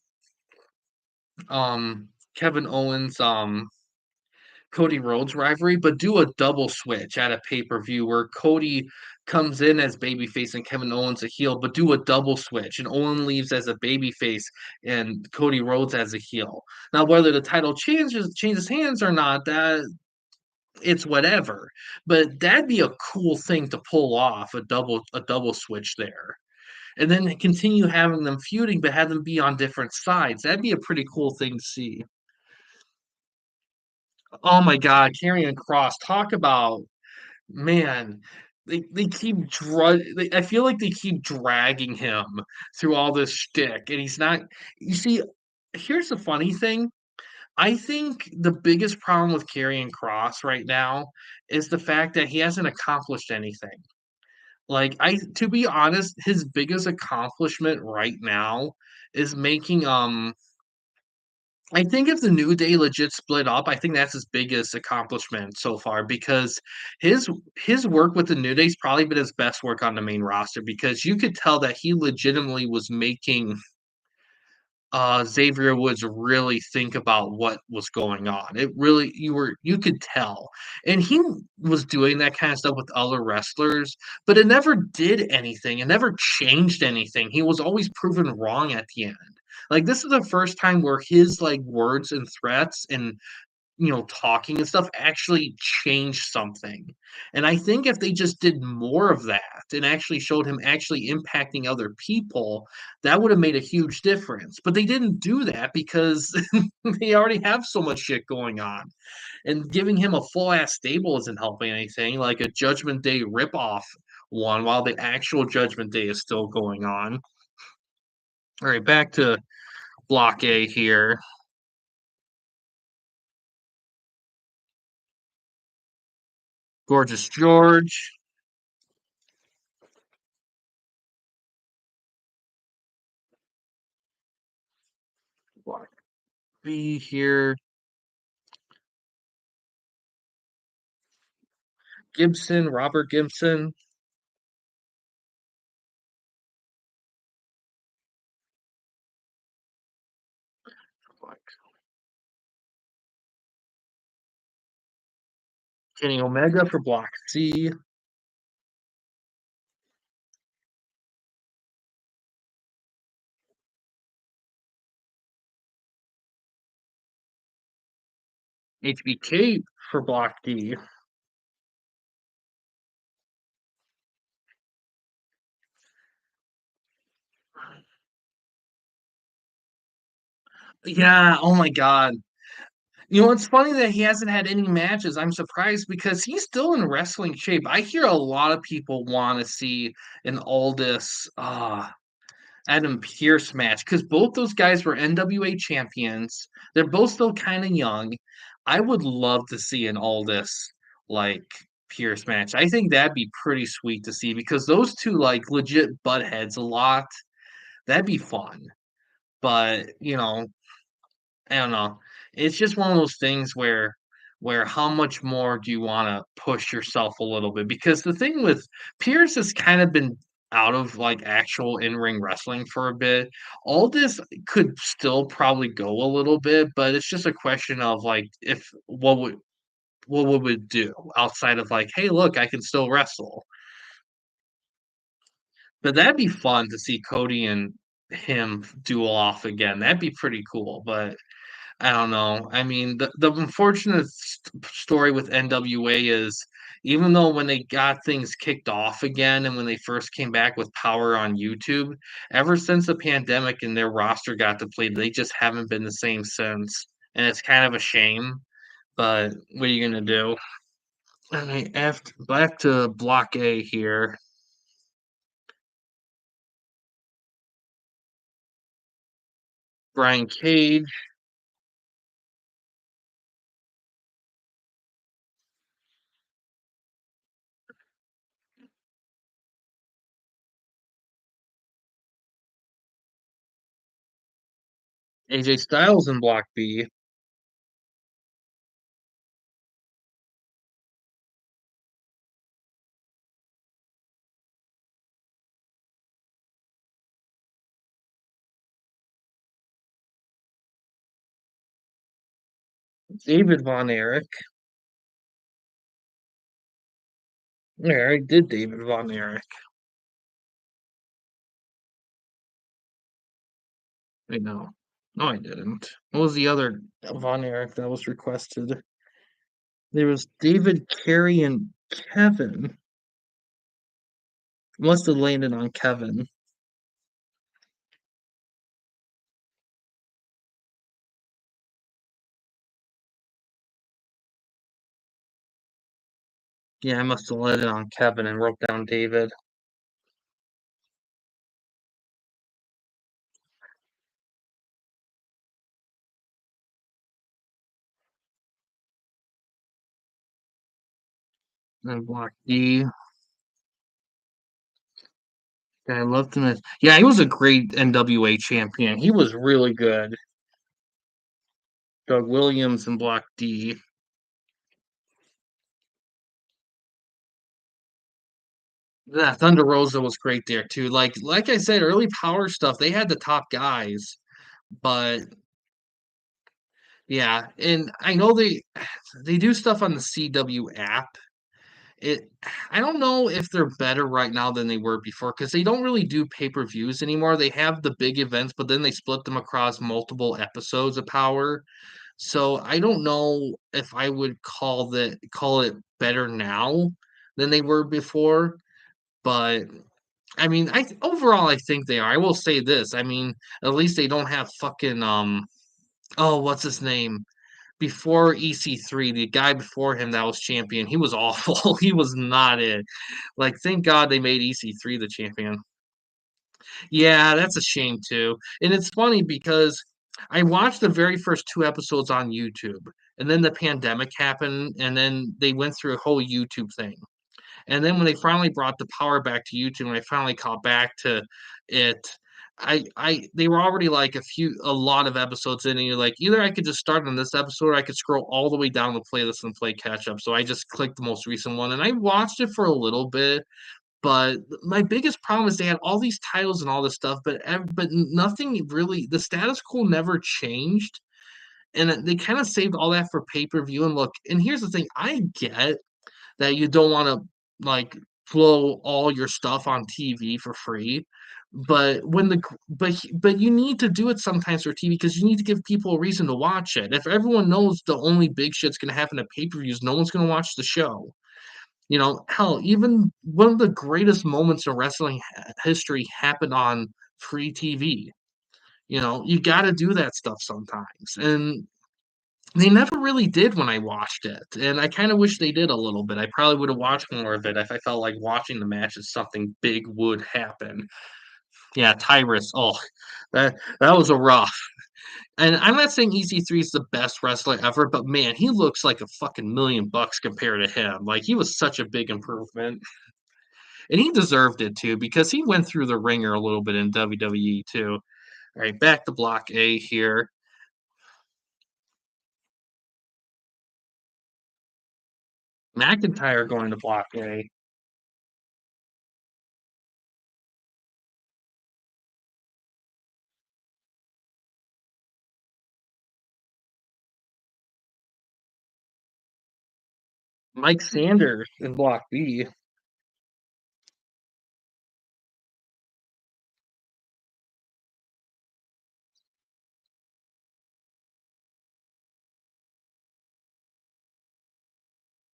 Cody Rhodes rivalry, but do a double switch at a pay-per-view where Cody comes in as babyface and Kevin Owens a heel, but do a double switch and Owen leaves as a babyface and Cody Rhodes as a heel. Now, whether the title changes hands or not, that it's whatever. But that'd be a cool thing to pull off a double switch there. And then continue having them feuding, but have them be on different sides. That'd be a pretty cool thing to see. Oh my God, Karrion Cross, talk about man, they keep I feel like they keep dragging him through all this shtick, and he's not you see, here's the funny thing, I think the biggest problem with Karrion Cross right now is the fact that he hasn't accomplished anything. Like, I to be honest, his biggest accomplishment right now is making, I think if the New Day legit split up, I think that's his biggest accomplishment so far because his work with the New Day's probably been his best work on the main roster because you could tell that he legitimately was making Xavier Woods really think about what was going on. It really you could tell. And he was doing that kind of stuff with other wrestlers, but it never did anything. It never changed anything. He was always proven wrong at the end. Like this is the first time where his like words and threats and talking and stuff actually changed something. And I think if they just did more of that and actually showed him actually impacting other people, that would have made a huge difference. But they didn't do that because they already have so much shit going on. And giving him a full ass stable isn't helping anything, like a Judgment Day ripoff one while the actual Judgment Day is still going on. All right, back to Block A here. Gorgeous George. Block B here. Gibson, Robert Gibson. Kenny Omega for Block C, HBK for Block D. Yeah, oh my god. You know, it's funny that he hasn't had any matches. I'm surprised because he's still in wrestling shape. I hear a lot of people want to see an Aldous Adam Pierce match because both those guys were NWA champions. They're both still kind of young. I would love to see an Aldous like Pierce match. I think that'd be pretty sweet to see because those two like legit butt heads a lot. That'd be fun. But I don't know. It's just one of those things where how much more do you want to push yourself a little bit? Because the thing with Pierce has kind of been out of like actual in-ring wrestling for a bit. All this could still probably go a little bit, but it's just a question of like if what would we do outside of like, hey, look, I can still wrestle. But that'd be fun to see Cody and him duel off again. That'd be pretty cool. But I don't know. I mean, the unfortunate story with NWA is even though when they got things kicked off again and when they first came back with Power on YouTube, ever since the pandemic and their roster got depleted, they just haven't been the same since. And it's kind of a shame, but what are you gonna do? All right, after back to Block A here. Brian Cage, AJ Styles in Block B, David Von Erich. Yeah, I did David Von Erich. I know. No, I didn't. What was the other Von Erich that was requested? There was David Carey and Kevin. Must have landed on Kevin. Yeah, I must have landed on Kevin and wrote down David. And Block D. Yeah, I loved him as yeah, he was a great NWA champion. He was really good. Doug Williams in Block D. Yeah, Thunder Rosa was great there too. Like I said, early power stuff, they had the top guys, but yeah, and I know they do stuff on the CW app. It I don't know if they're better right now than they were before because they don't really do pay-per-views anymore. They have the big events, but then they split them across multiple episodes of Power. So I don't know if I would call it better now than they were before, but I mean, overall I think they are. I will say this. I mean, at least they don't have fucking oh, what's his name? Before EC3, the guy before him that was champion, he was awful. He was not it. Like, thank God they made EC3 the champion. Yeah, that's a shame too. And it's funny because I watched the very first two episodes on YouTube, and then the pandemic happened, and then they went through a whole YouTube thing. And then when they finally brought the power back to YouTube, and I finally caught back to it, they were already like a lot of episodes in, and you're like, either I could just start on this episode, or I could scroll all the way down the playlist and play catch up. So I just clicked the most recent one, and I watched it for a little bit. But my biggest problem is they had all these titles and all this stuff, but nothing really. The status quo never changed, and they kind of saved all that for pay per view. And look, and here's the thing: I get that you don't wanna, like, flow all your stuff on TV for free, but when the gr but you need to do it sometimes for TV because you need to give people a reason to watch it. If everyone knows the only big shit's gonna happen at pay-per-views, no one's gonna watch the show. You know, hell, even one of the greatest moments in wrestling history happened on free TV. You know, you gotta do that stuff sometimes, and they never really did when I watched it, and I kinda wish they did a little bit. I probably would've watched more of it if I felt like watching the matches something big would happen. Yeah, Tyrus, oh, that was a rough. And I'm not saying EC3 is the best wrestler ever, but man, he looks like a fucking million bucks compared to him. Like, he was such a big improvement. And he deserved it too because he went through the ringer a little bit in WWE too. All right, back to Block A here. McIntyre going to Block A. Mike Sanders in Block B.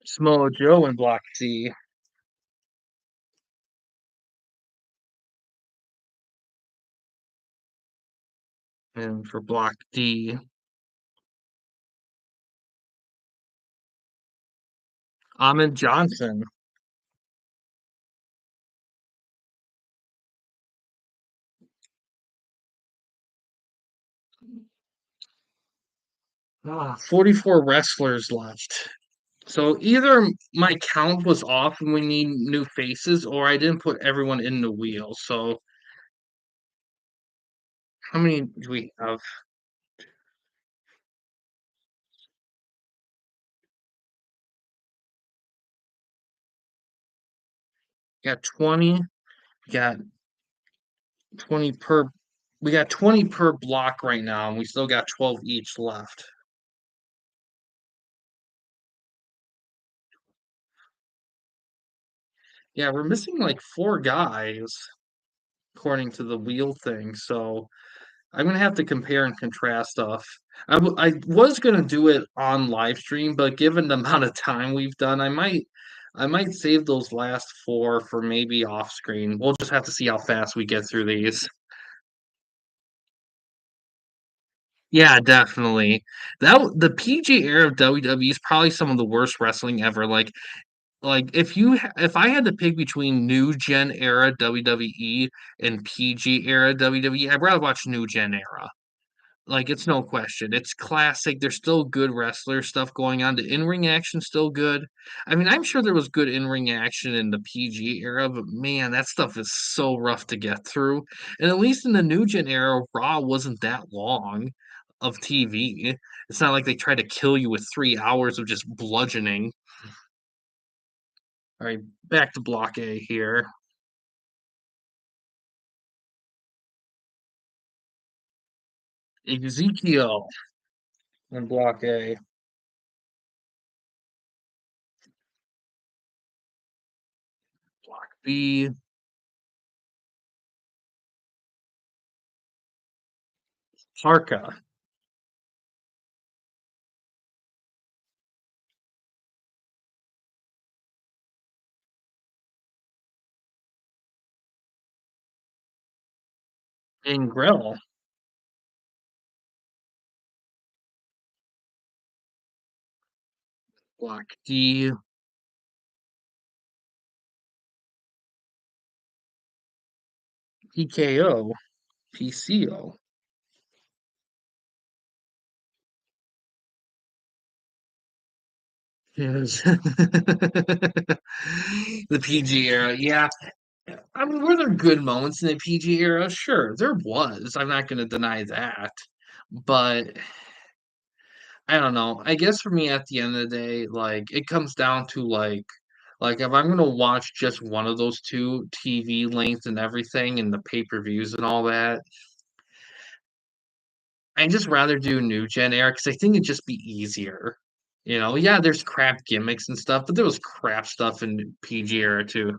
Samoa Joe in Block C. And for Block D, Ahmed Johnson. 44 wrestlers left. So either my count was off and we need new faces, or I didn't put everyone in the wheel. So how many do we have? Got 20. Got 20 per. We got 20 per block right now, and we still got 12 each left. Yeah, we're missing like four guys according to the wheel thing. So I'm gonna have to compare and contrast stuff. I was gonna do it on live stream, but given the amount of time we've done, I might save those last four for maybe off screen. We'll just have to see how fast we get through these. Yeah, definitely. The PG era of WWE is probably some of the worst wrestling ever. Like if I had to pick between new gen era WWE and PG era WWE, I'd rather watch new gen era. Like, it's no question. It's classic. There's still good wrestler stuff going on. The in-ring action's still good. I mean, I'm sure there was good in-ring action in the PG era, but man, that stuff is so rough to get through. And at least in the New Gen era, Raw wasn't that long of TV. It's not like they tried to kill you with 3 hours of just bludgeoning. All right, back to Block A here. Ezekiel in Block A. Block B. Harka. And Grill. Block D. PKO. PCO. Yes. The PG era, yeah. I mean, were there good moments in the PG era? Sure, there was. I'm not gonna deny that. But I don't know. I guess for me at the end of the day, like it comes down to like if I'm gonna watch just one of those two TV length and everything and the pay-per-views and all that, I just rather do new gen era because I think it'd just be easier. Yeah, there's crap gimmicks and stuff, but there was crap stuff in PG era too.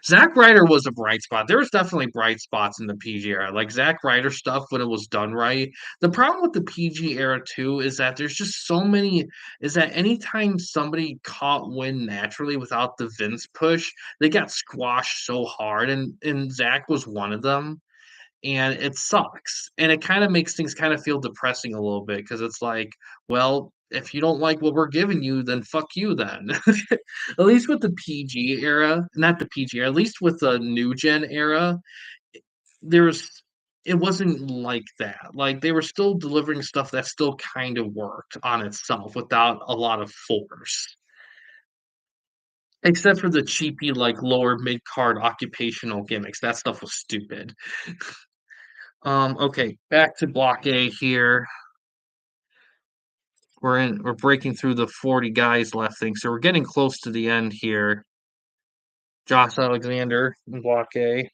Zack Ryder was a bright spot. There was definitely bright spots in the PG era, like Zack Ryder stuff when it was done right. The problem with the PG era too is that there's just so many. Is that anytime somebody caught wind naturally without the Vince push, they got squashed so hard, and Zack was one of them, and it sucks. And it kind of makes things kind of feel depressing a little bit because it's like, well, if you don't like what we're giving you, then fuck you then. At least with the PG era, not the PG era, at least with the new gen era, there's it wasn't like that. Like they were still delivering stuff that still kind of worked on itself without a lot of force. Except for the cheapy, like lower mid card occupational gimmicks. That stuff was stupid. Okay, back to block A here. We're breaking through the 40 guys left thing, so we're getting close to the end here. Josh Alexander in block A.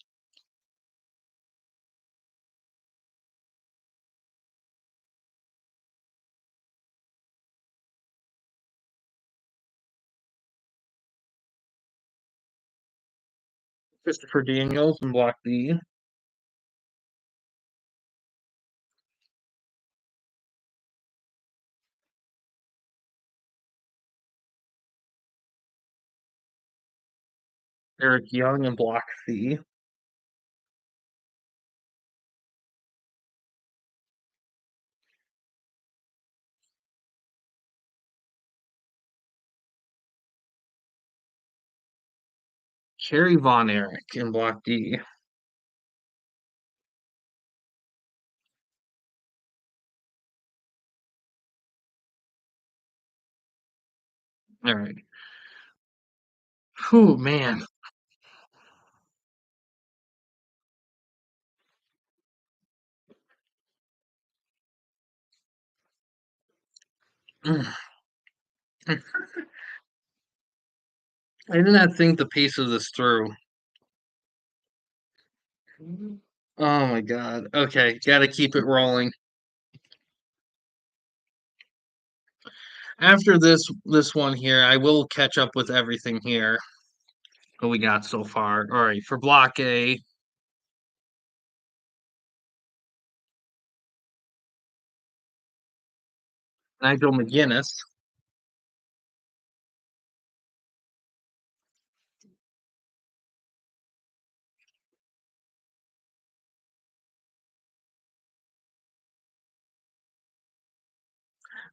Christopher Daniels in block B. Eric Young in block C. Kerry Von Erich in block D. All right. Whew, man. Mm. I did not think the pace of this through. Oh my god. Okay, gotta keep it rolling. After this one here, I will catch up with everything here. What we got so far. All right, for block A, Nigel McGuinness.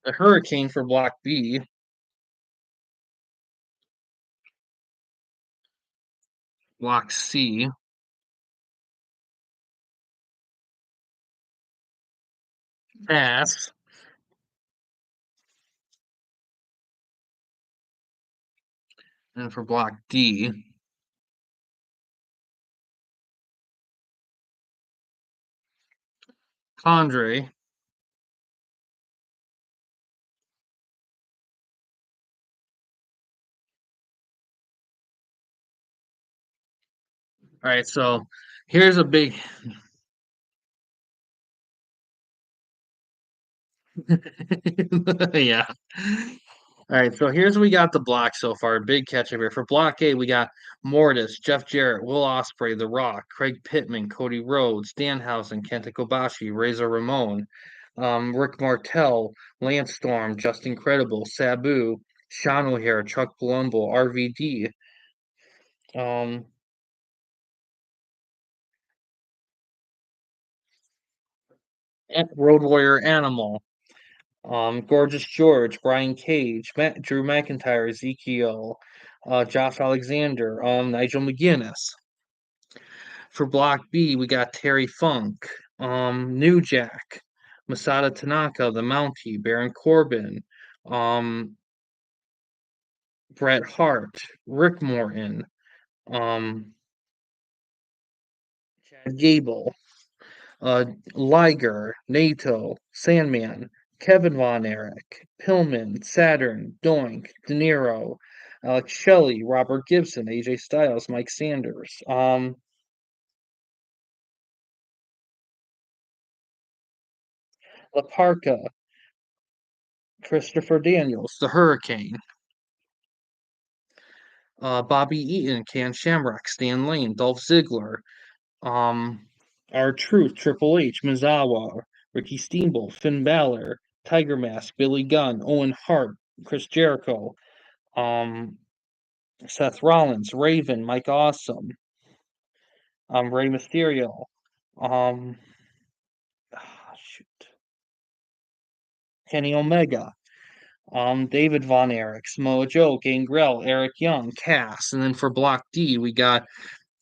The Hurricane for block B. Block C. Pass. And for block D, Condre. All right, so here's a big yeah. All right, so here's we got the block so far. Big catch up here. For block A, we got Mortis, Jeff Jarrett, Will Ospreay, The Rock, Craig Pittman, Cody Rhodes, Danhausen, Kenta Kobashi, Razor Ramon, Rick Martel, Lance Storm, Justin Credible, Sabu, Sean O'Hare, Chuck Palumbo, RVD, um, Road Warrior Animal, Gorgeous George, Brian Cage, Drew McIntyre, Ezekiel, Josh Alexander, Nigel McGuinness. For Block B, we got Terry Funk, New Jack, Masada Tanaka, The Mountie, Baron Corbin, um, Bret Hart, Rick Morton, um, Chad Gable, Liger, Nato, Sandman, Kevin Von Erich, Pillman, Saturn, Doink, De Niro, Alex Shelley, Robert Gibson, AJ Styles, Mike Sanders, La Parca, Christopher Daniels, the Hurricane. Bobby Eaton, Can Shamrock, Stan Lane, Dolph Ziggler, R-Truth, Triple H, Mizawa, Ricky Steamboat, Finn Balor, Tiger Mask, Billy Gunn, Owen Hart, Chris Jericho, um, Seth Rollins, Raven, Mike Awesome, Rey Mysterio, um, shoot, Kenny Omega, David Von Erich, Samoa Joe, Gangrel, Eric Young, Cass, and then for Block D we got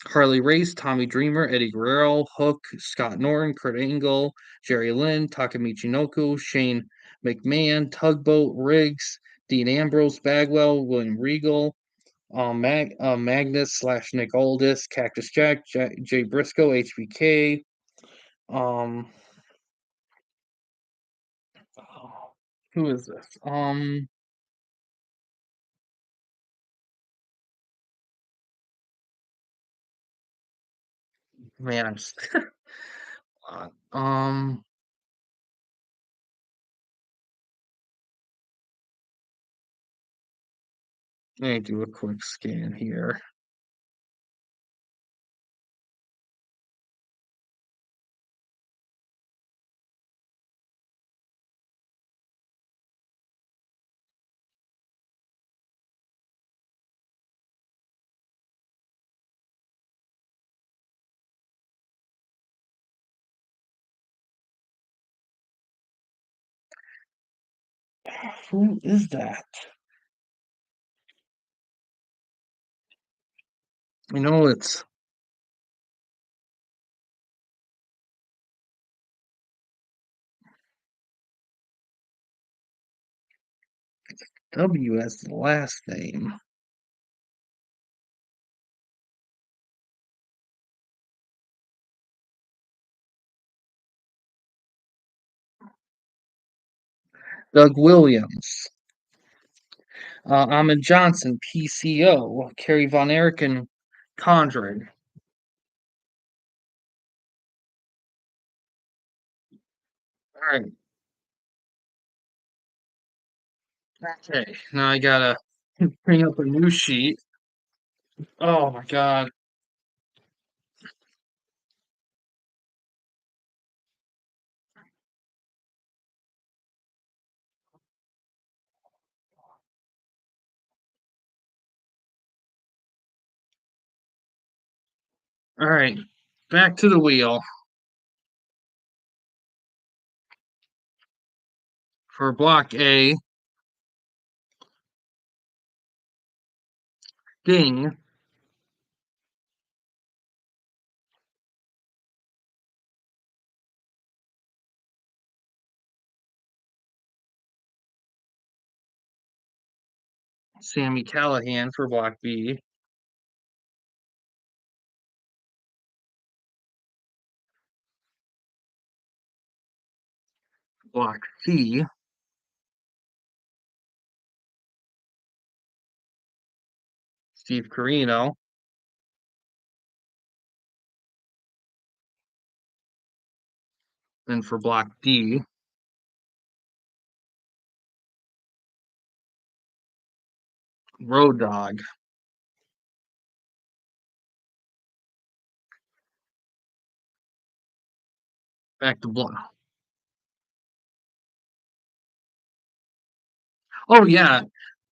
Harley Race, Tommy Dreamer, Eddie Guerrero, Hook, Scott Norton, Kurt Angle, Jerry Lynn, Takamichi Noku, Shane McMahon, Tugboat, Riggs, Dean Ambrose, Bagwell, William Regal, Magnus slash Nick Aldis, Cactus Jack, Jay Briscoe, HBK, um, oh, who is this? Man, let me do a quick scan here. Who is that? I know it's W as the last name. Doug Williams. Ahmed Johnson, PCO, Kerry Von Erich, and Condren. All right. Okay. Now I gotta bring up a new sheet. Oh my god. All right. Back to the wheel for block A. Ding. Sammy Callahan for block B. Block C. Steve Carino. Then for block D. Road Dog. Back to block. Oh yeah,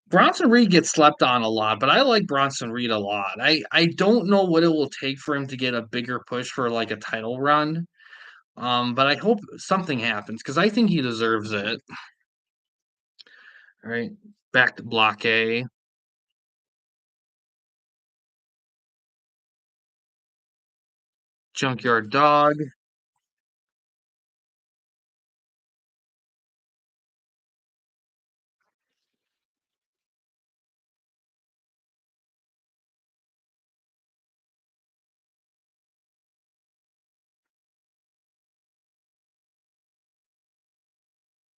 Bronson Reed gets slept on a lot, but I like Bronson Reed a lot. I don't know what it will take for him to get a bigger push for like a title run. But I hope something happens because I think he deserves it. All right, back to Block A. Junkyard Dog.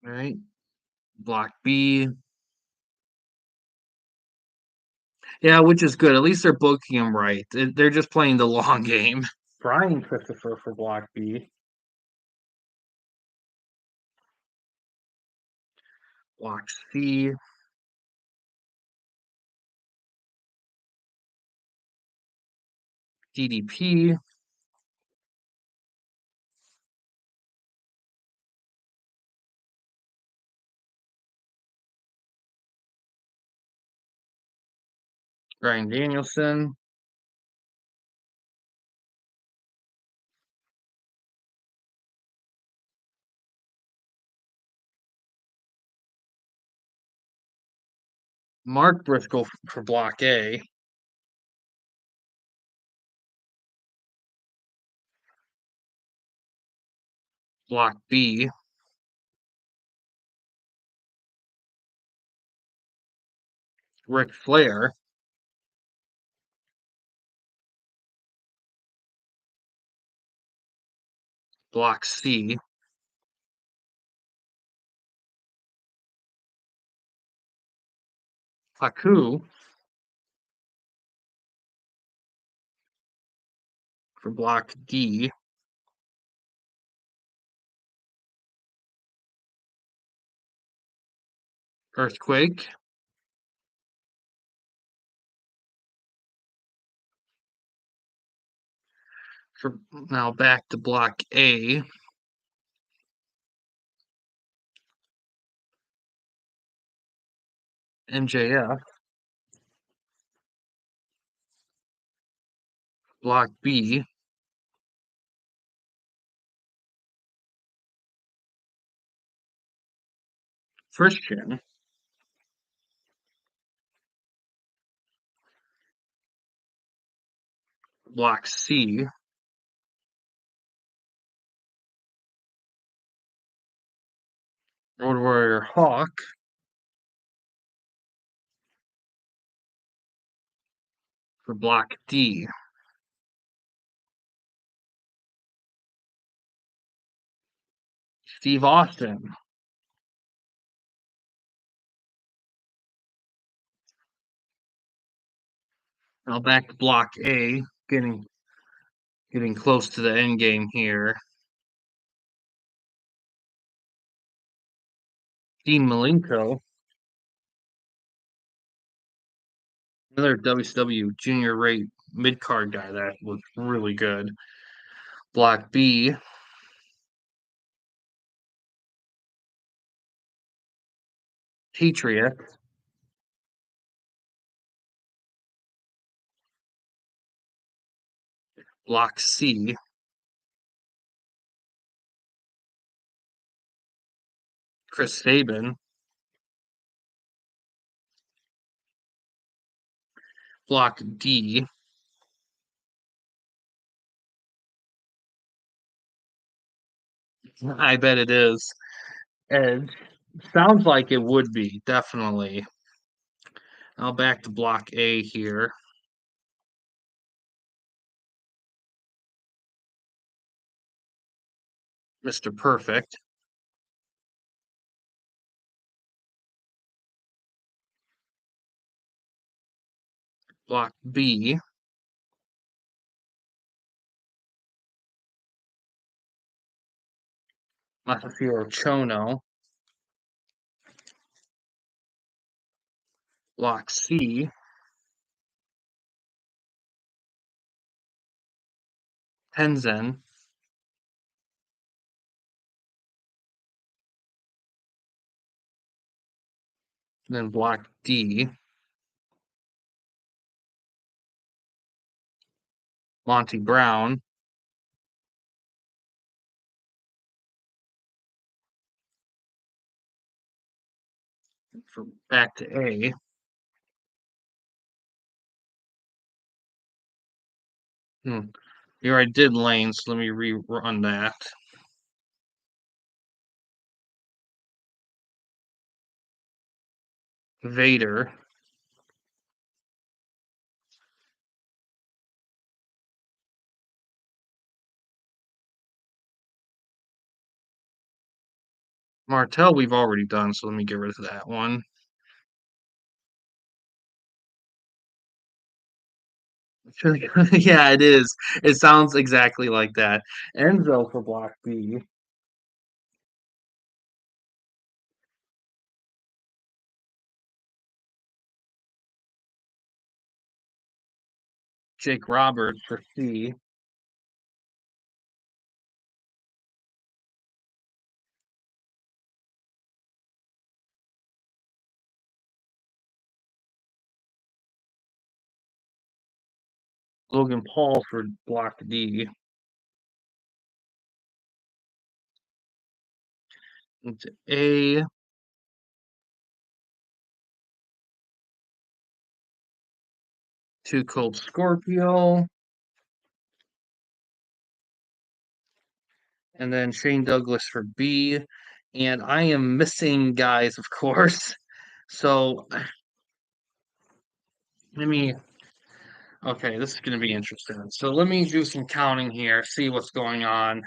All right, Block B. Yeah, which is good. At least they're booking him right. They're just playing the long game. Brian Christopher for Block B. block C, DDP, Brian Danielson, Mark Briscoe for block A, block B, Ric Flair, block C, Haku for block D, Earthquake, for now back to block A, MJF, block B, Christian, block C, Road Warrior Hawk for block D, Steve Austin, now back to block A, getting close to the end game here. Dean Malenko, another WCW junior rate mid card guy that was really good. Block B, Patriot, block C, Chris Sabin, block D, I bet it is. Edge. Sounds like it would be, definitely. Now back to block A here. Mr. Perfect. Block B. Masahiro Chono. Block C. Tenzin. Then block D. Monty Brown. For back to A. Here I did Lane, so let me rerun that. Vader. Martel we've already done, so let me get rid of that one. Yeah, it is. It sounds exactly like that. Enzo for block B. Jake Roberts for C. Logan Paul for block D. It's A. Too Cold Scorpio. And then Shane Douglas for B. And I am missing guys, of course. So let me. Okay, this is going to be interesting. So let me do some counting here, see what's going on.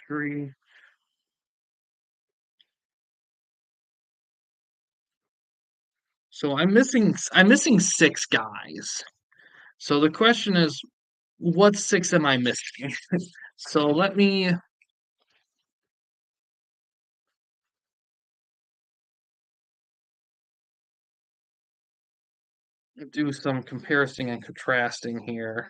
Three. So I'm missing six guys. So the question is, what six am I missing? So let me do some comparison and contrasting here.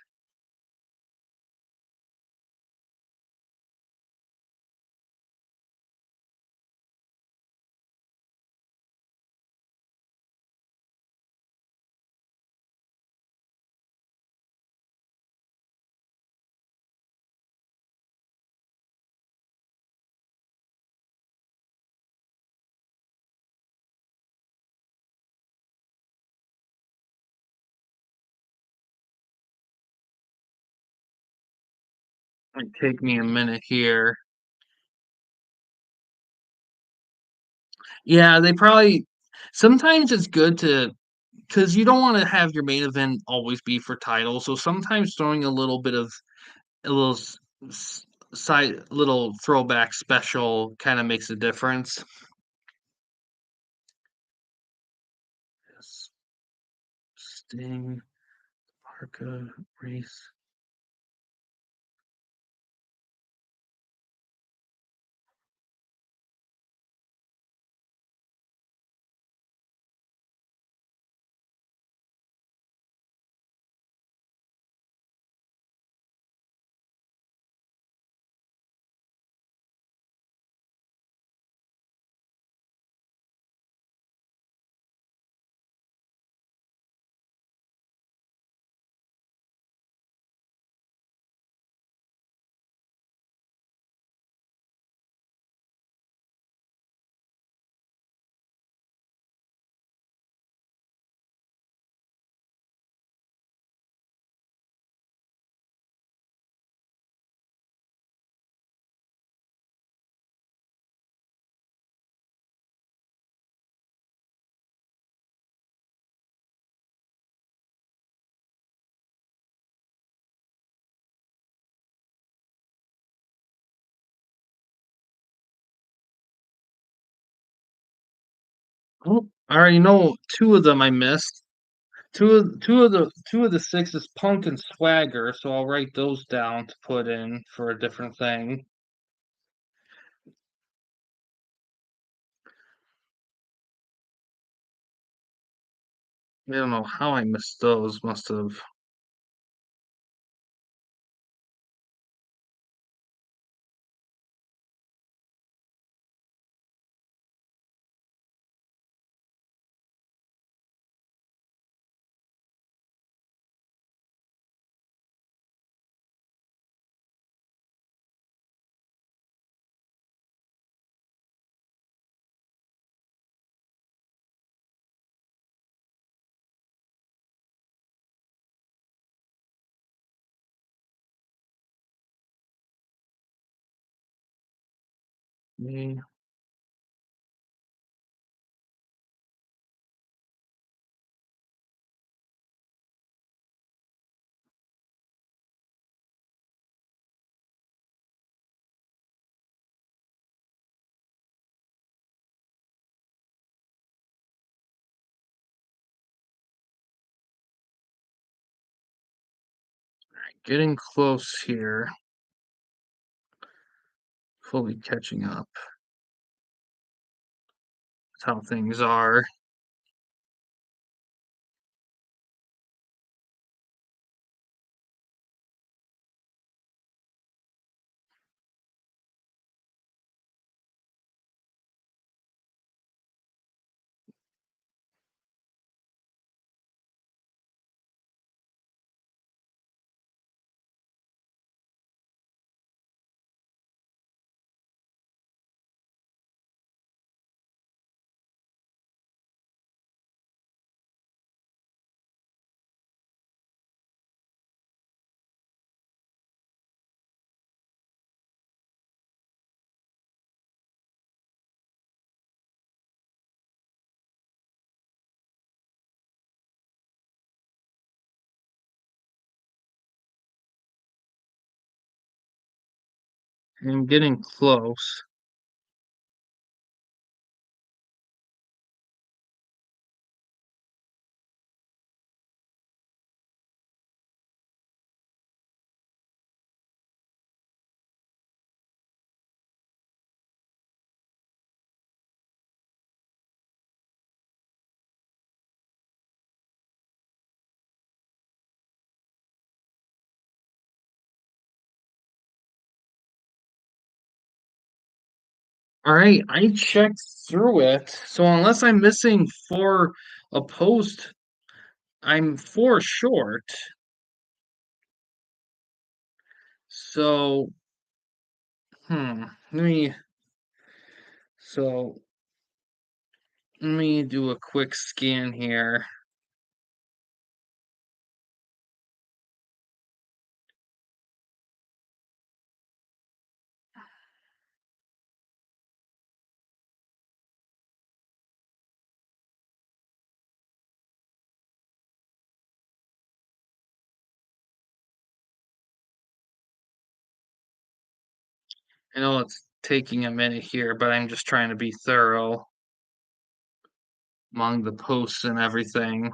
Might take me a minute here. Yeah, they probably sometimes it's good to because you don't want to have your main event always be for title. So sometimes throwing a little bit of a little side little throwback special kind of makes a difference. Yes. Sting, Parka, Race. Oh, I already know two of them I missed. Two of the six is Punk and Swagger, so I'll write those down to put in for a different thing. I don't know how I missed those. Must have. Me. Getting close here, fully catching up. That's how things are. I'm getting close. Alright, I checked through it, so unless I'm missing 4 a post, I'm 4 short. So, let me so let me do a quick scan here. I know it's taking a minute here, but I'm just trying to be thorough among the posts and everything.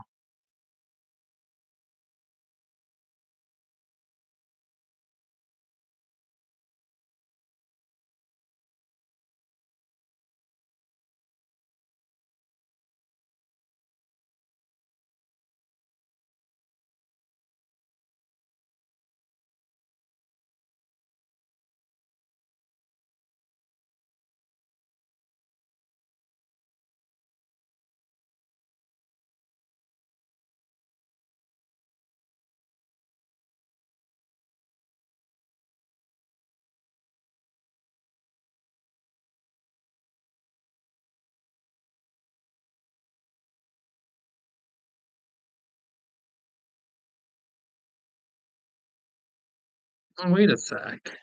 Oh, wait a sec.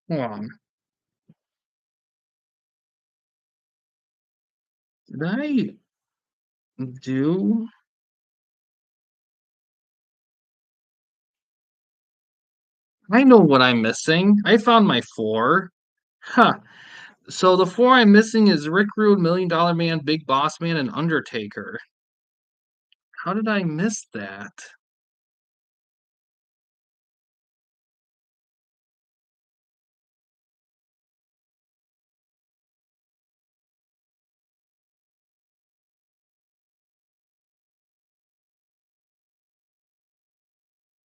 Hold on. Did I do I know what I'm missing. I found my 4. Huh. So the 4 I'm missing is Rick Rude, Million Dollar Man, Big Boss Man, and Undertaker. How did I miss that?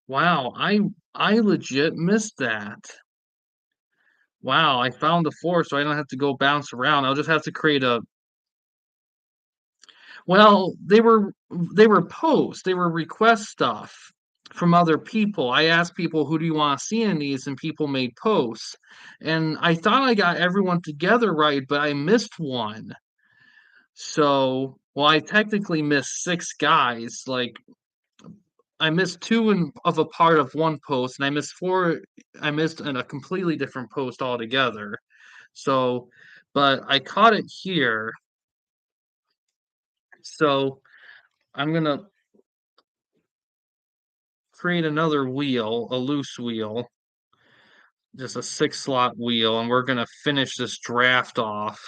Wow, I legit missed that. Wow, I found the 4 so I don't have to go bounce around. I'll just have to create a well, they were posts, they were request stuff from other people. I asked people, "Who do you wanna see in these?" And people made posts. And I thought I got everyone together right, but I missed one. So, well, I technically missed 6 guys, like, I missed 2 of a part of one post, and I missed 4 I missed in a completely different post altogether. So, but I caught it here, so I'm gonna create another wheel, a loose wheel, just a 6 slot wheel, and we're gonna finish this draft off.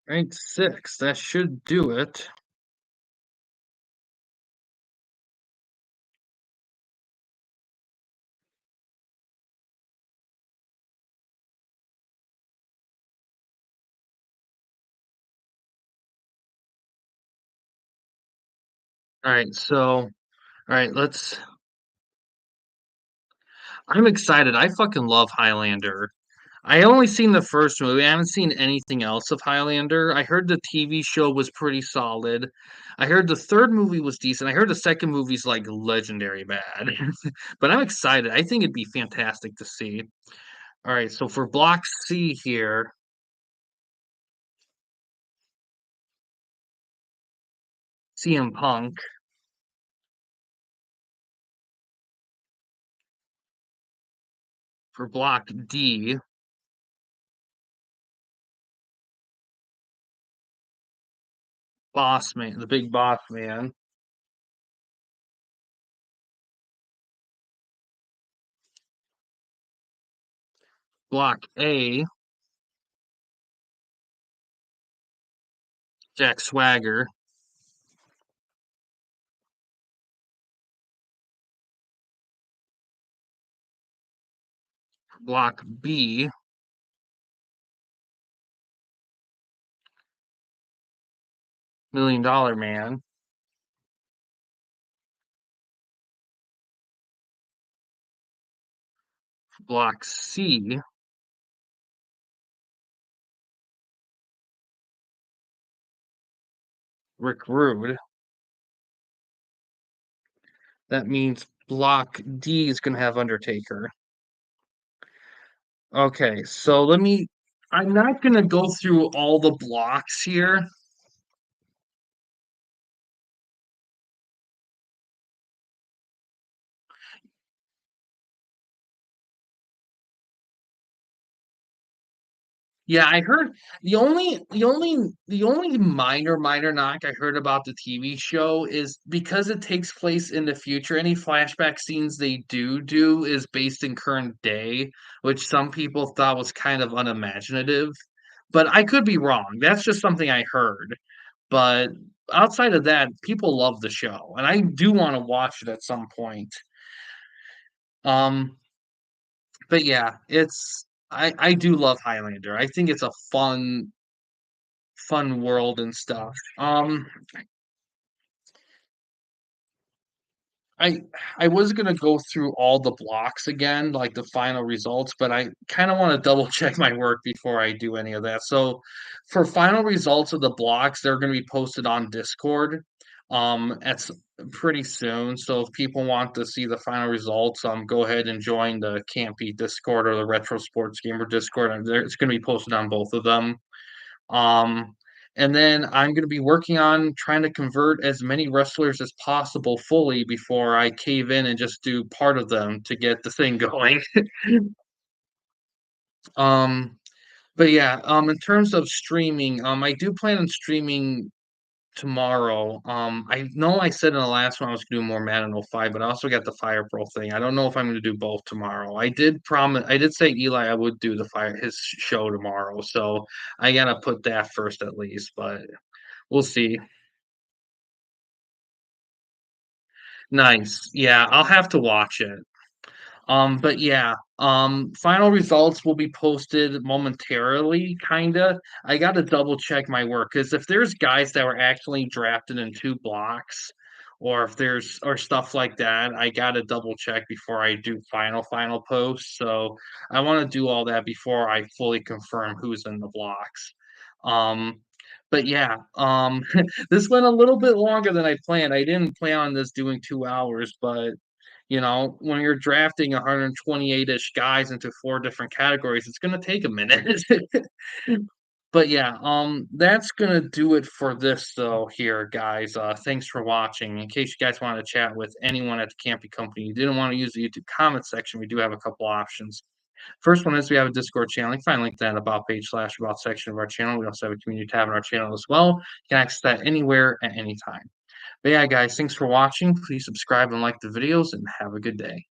Rank 6, that should do it. Alright, so alright, let's I'm excited. I fucking love Highlander. I only seen the first movie. I haven't seen anything else of Highlander. I heard the TV show was pretty solid. I heard the third movie was decent. I heard the second movie's like legendary bad. But I'm excited. I think it'd be fantastic to see. All right, so for Block C here, CM Punk. For Block D, Boss Man, the Big Boss Man. Block A, Jack Swagger. Block B, $1 Million Man. Block C, Rick Rude. That means Block D is gonna have Undertaker. Okay, so I'm not gonna go through all the blocks here. Yeah, I heard the only minor knock I heard about the TV show is because it takes place in the future, any flashback scenes they do is based in current day, which some people thought was kind of unimaginative. But I could be wrong. That's just something I heard. But outside of that, people love the show, and I do want to watch it at some point. Um, but yeah, I do love Highlander. I think it's a fun world and stuff. I I was gonna go through all the blocks again, like the final results, but I kind of want to double check my work before I do any of that. So for final results of the blocks, they're gonna be posted on Discord at pretty soon. So if people want to see the final results, go ahead and join the Campy Discord or the Retro Sports Gamer Discord. It's gonna be posted on both of them. Um, and then I'm going to be working on trying to convert as many wrestlers as possible fully before I cave in and just do part of them to get the thing going. um, but yeah, in terms of streaming, I do plan on streaming tomorrow. I know I said in the last one I was gonna do more Madden 05, but I also got the Fire Pro thing. I don't know if I'm gonna do both tomorrow. I did say Eli I would do his show tomorrow, so I gotta put that first at least, but we'll see. Nice. Yeah, I'll have to watch it. But yeah, final results will be posted momentarily, kinda. I gotta double check my work because if there's guys that were actually drafted in 2 blocks, or if there's or stuff like that, I gotta double check before I do final posts. So I wanna do all that before I fully confirm who's in the blocks. Um, but yeah, this went a little bit longer than I planned. I didn't plan on this doing 2 hours, but when you're drafting 128-ish guys into 4 different categories, it's gonna take a minute. But yeah, that's gonna do it for this though here, guys. Thanks for watching. In case you guys wanna chat with anyone at the Campy company, you didn't wanna use the YouTube comment section, we do have a couple options. First one is we have a Discord channel. You can find a link to that about page/about section of our channel. We also have a community tab on our channel as well. You can access that anywhere at any time. But yeah, guys, thanks for watching. Please subscribe and like the videos, and have a good day.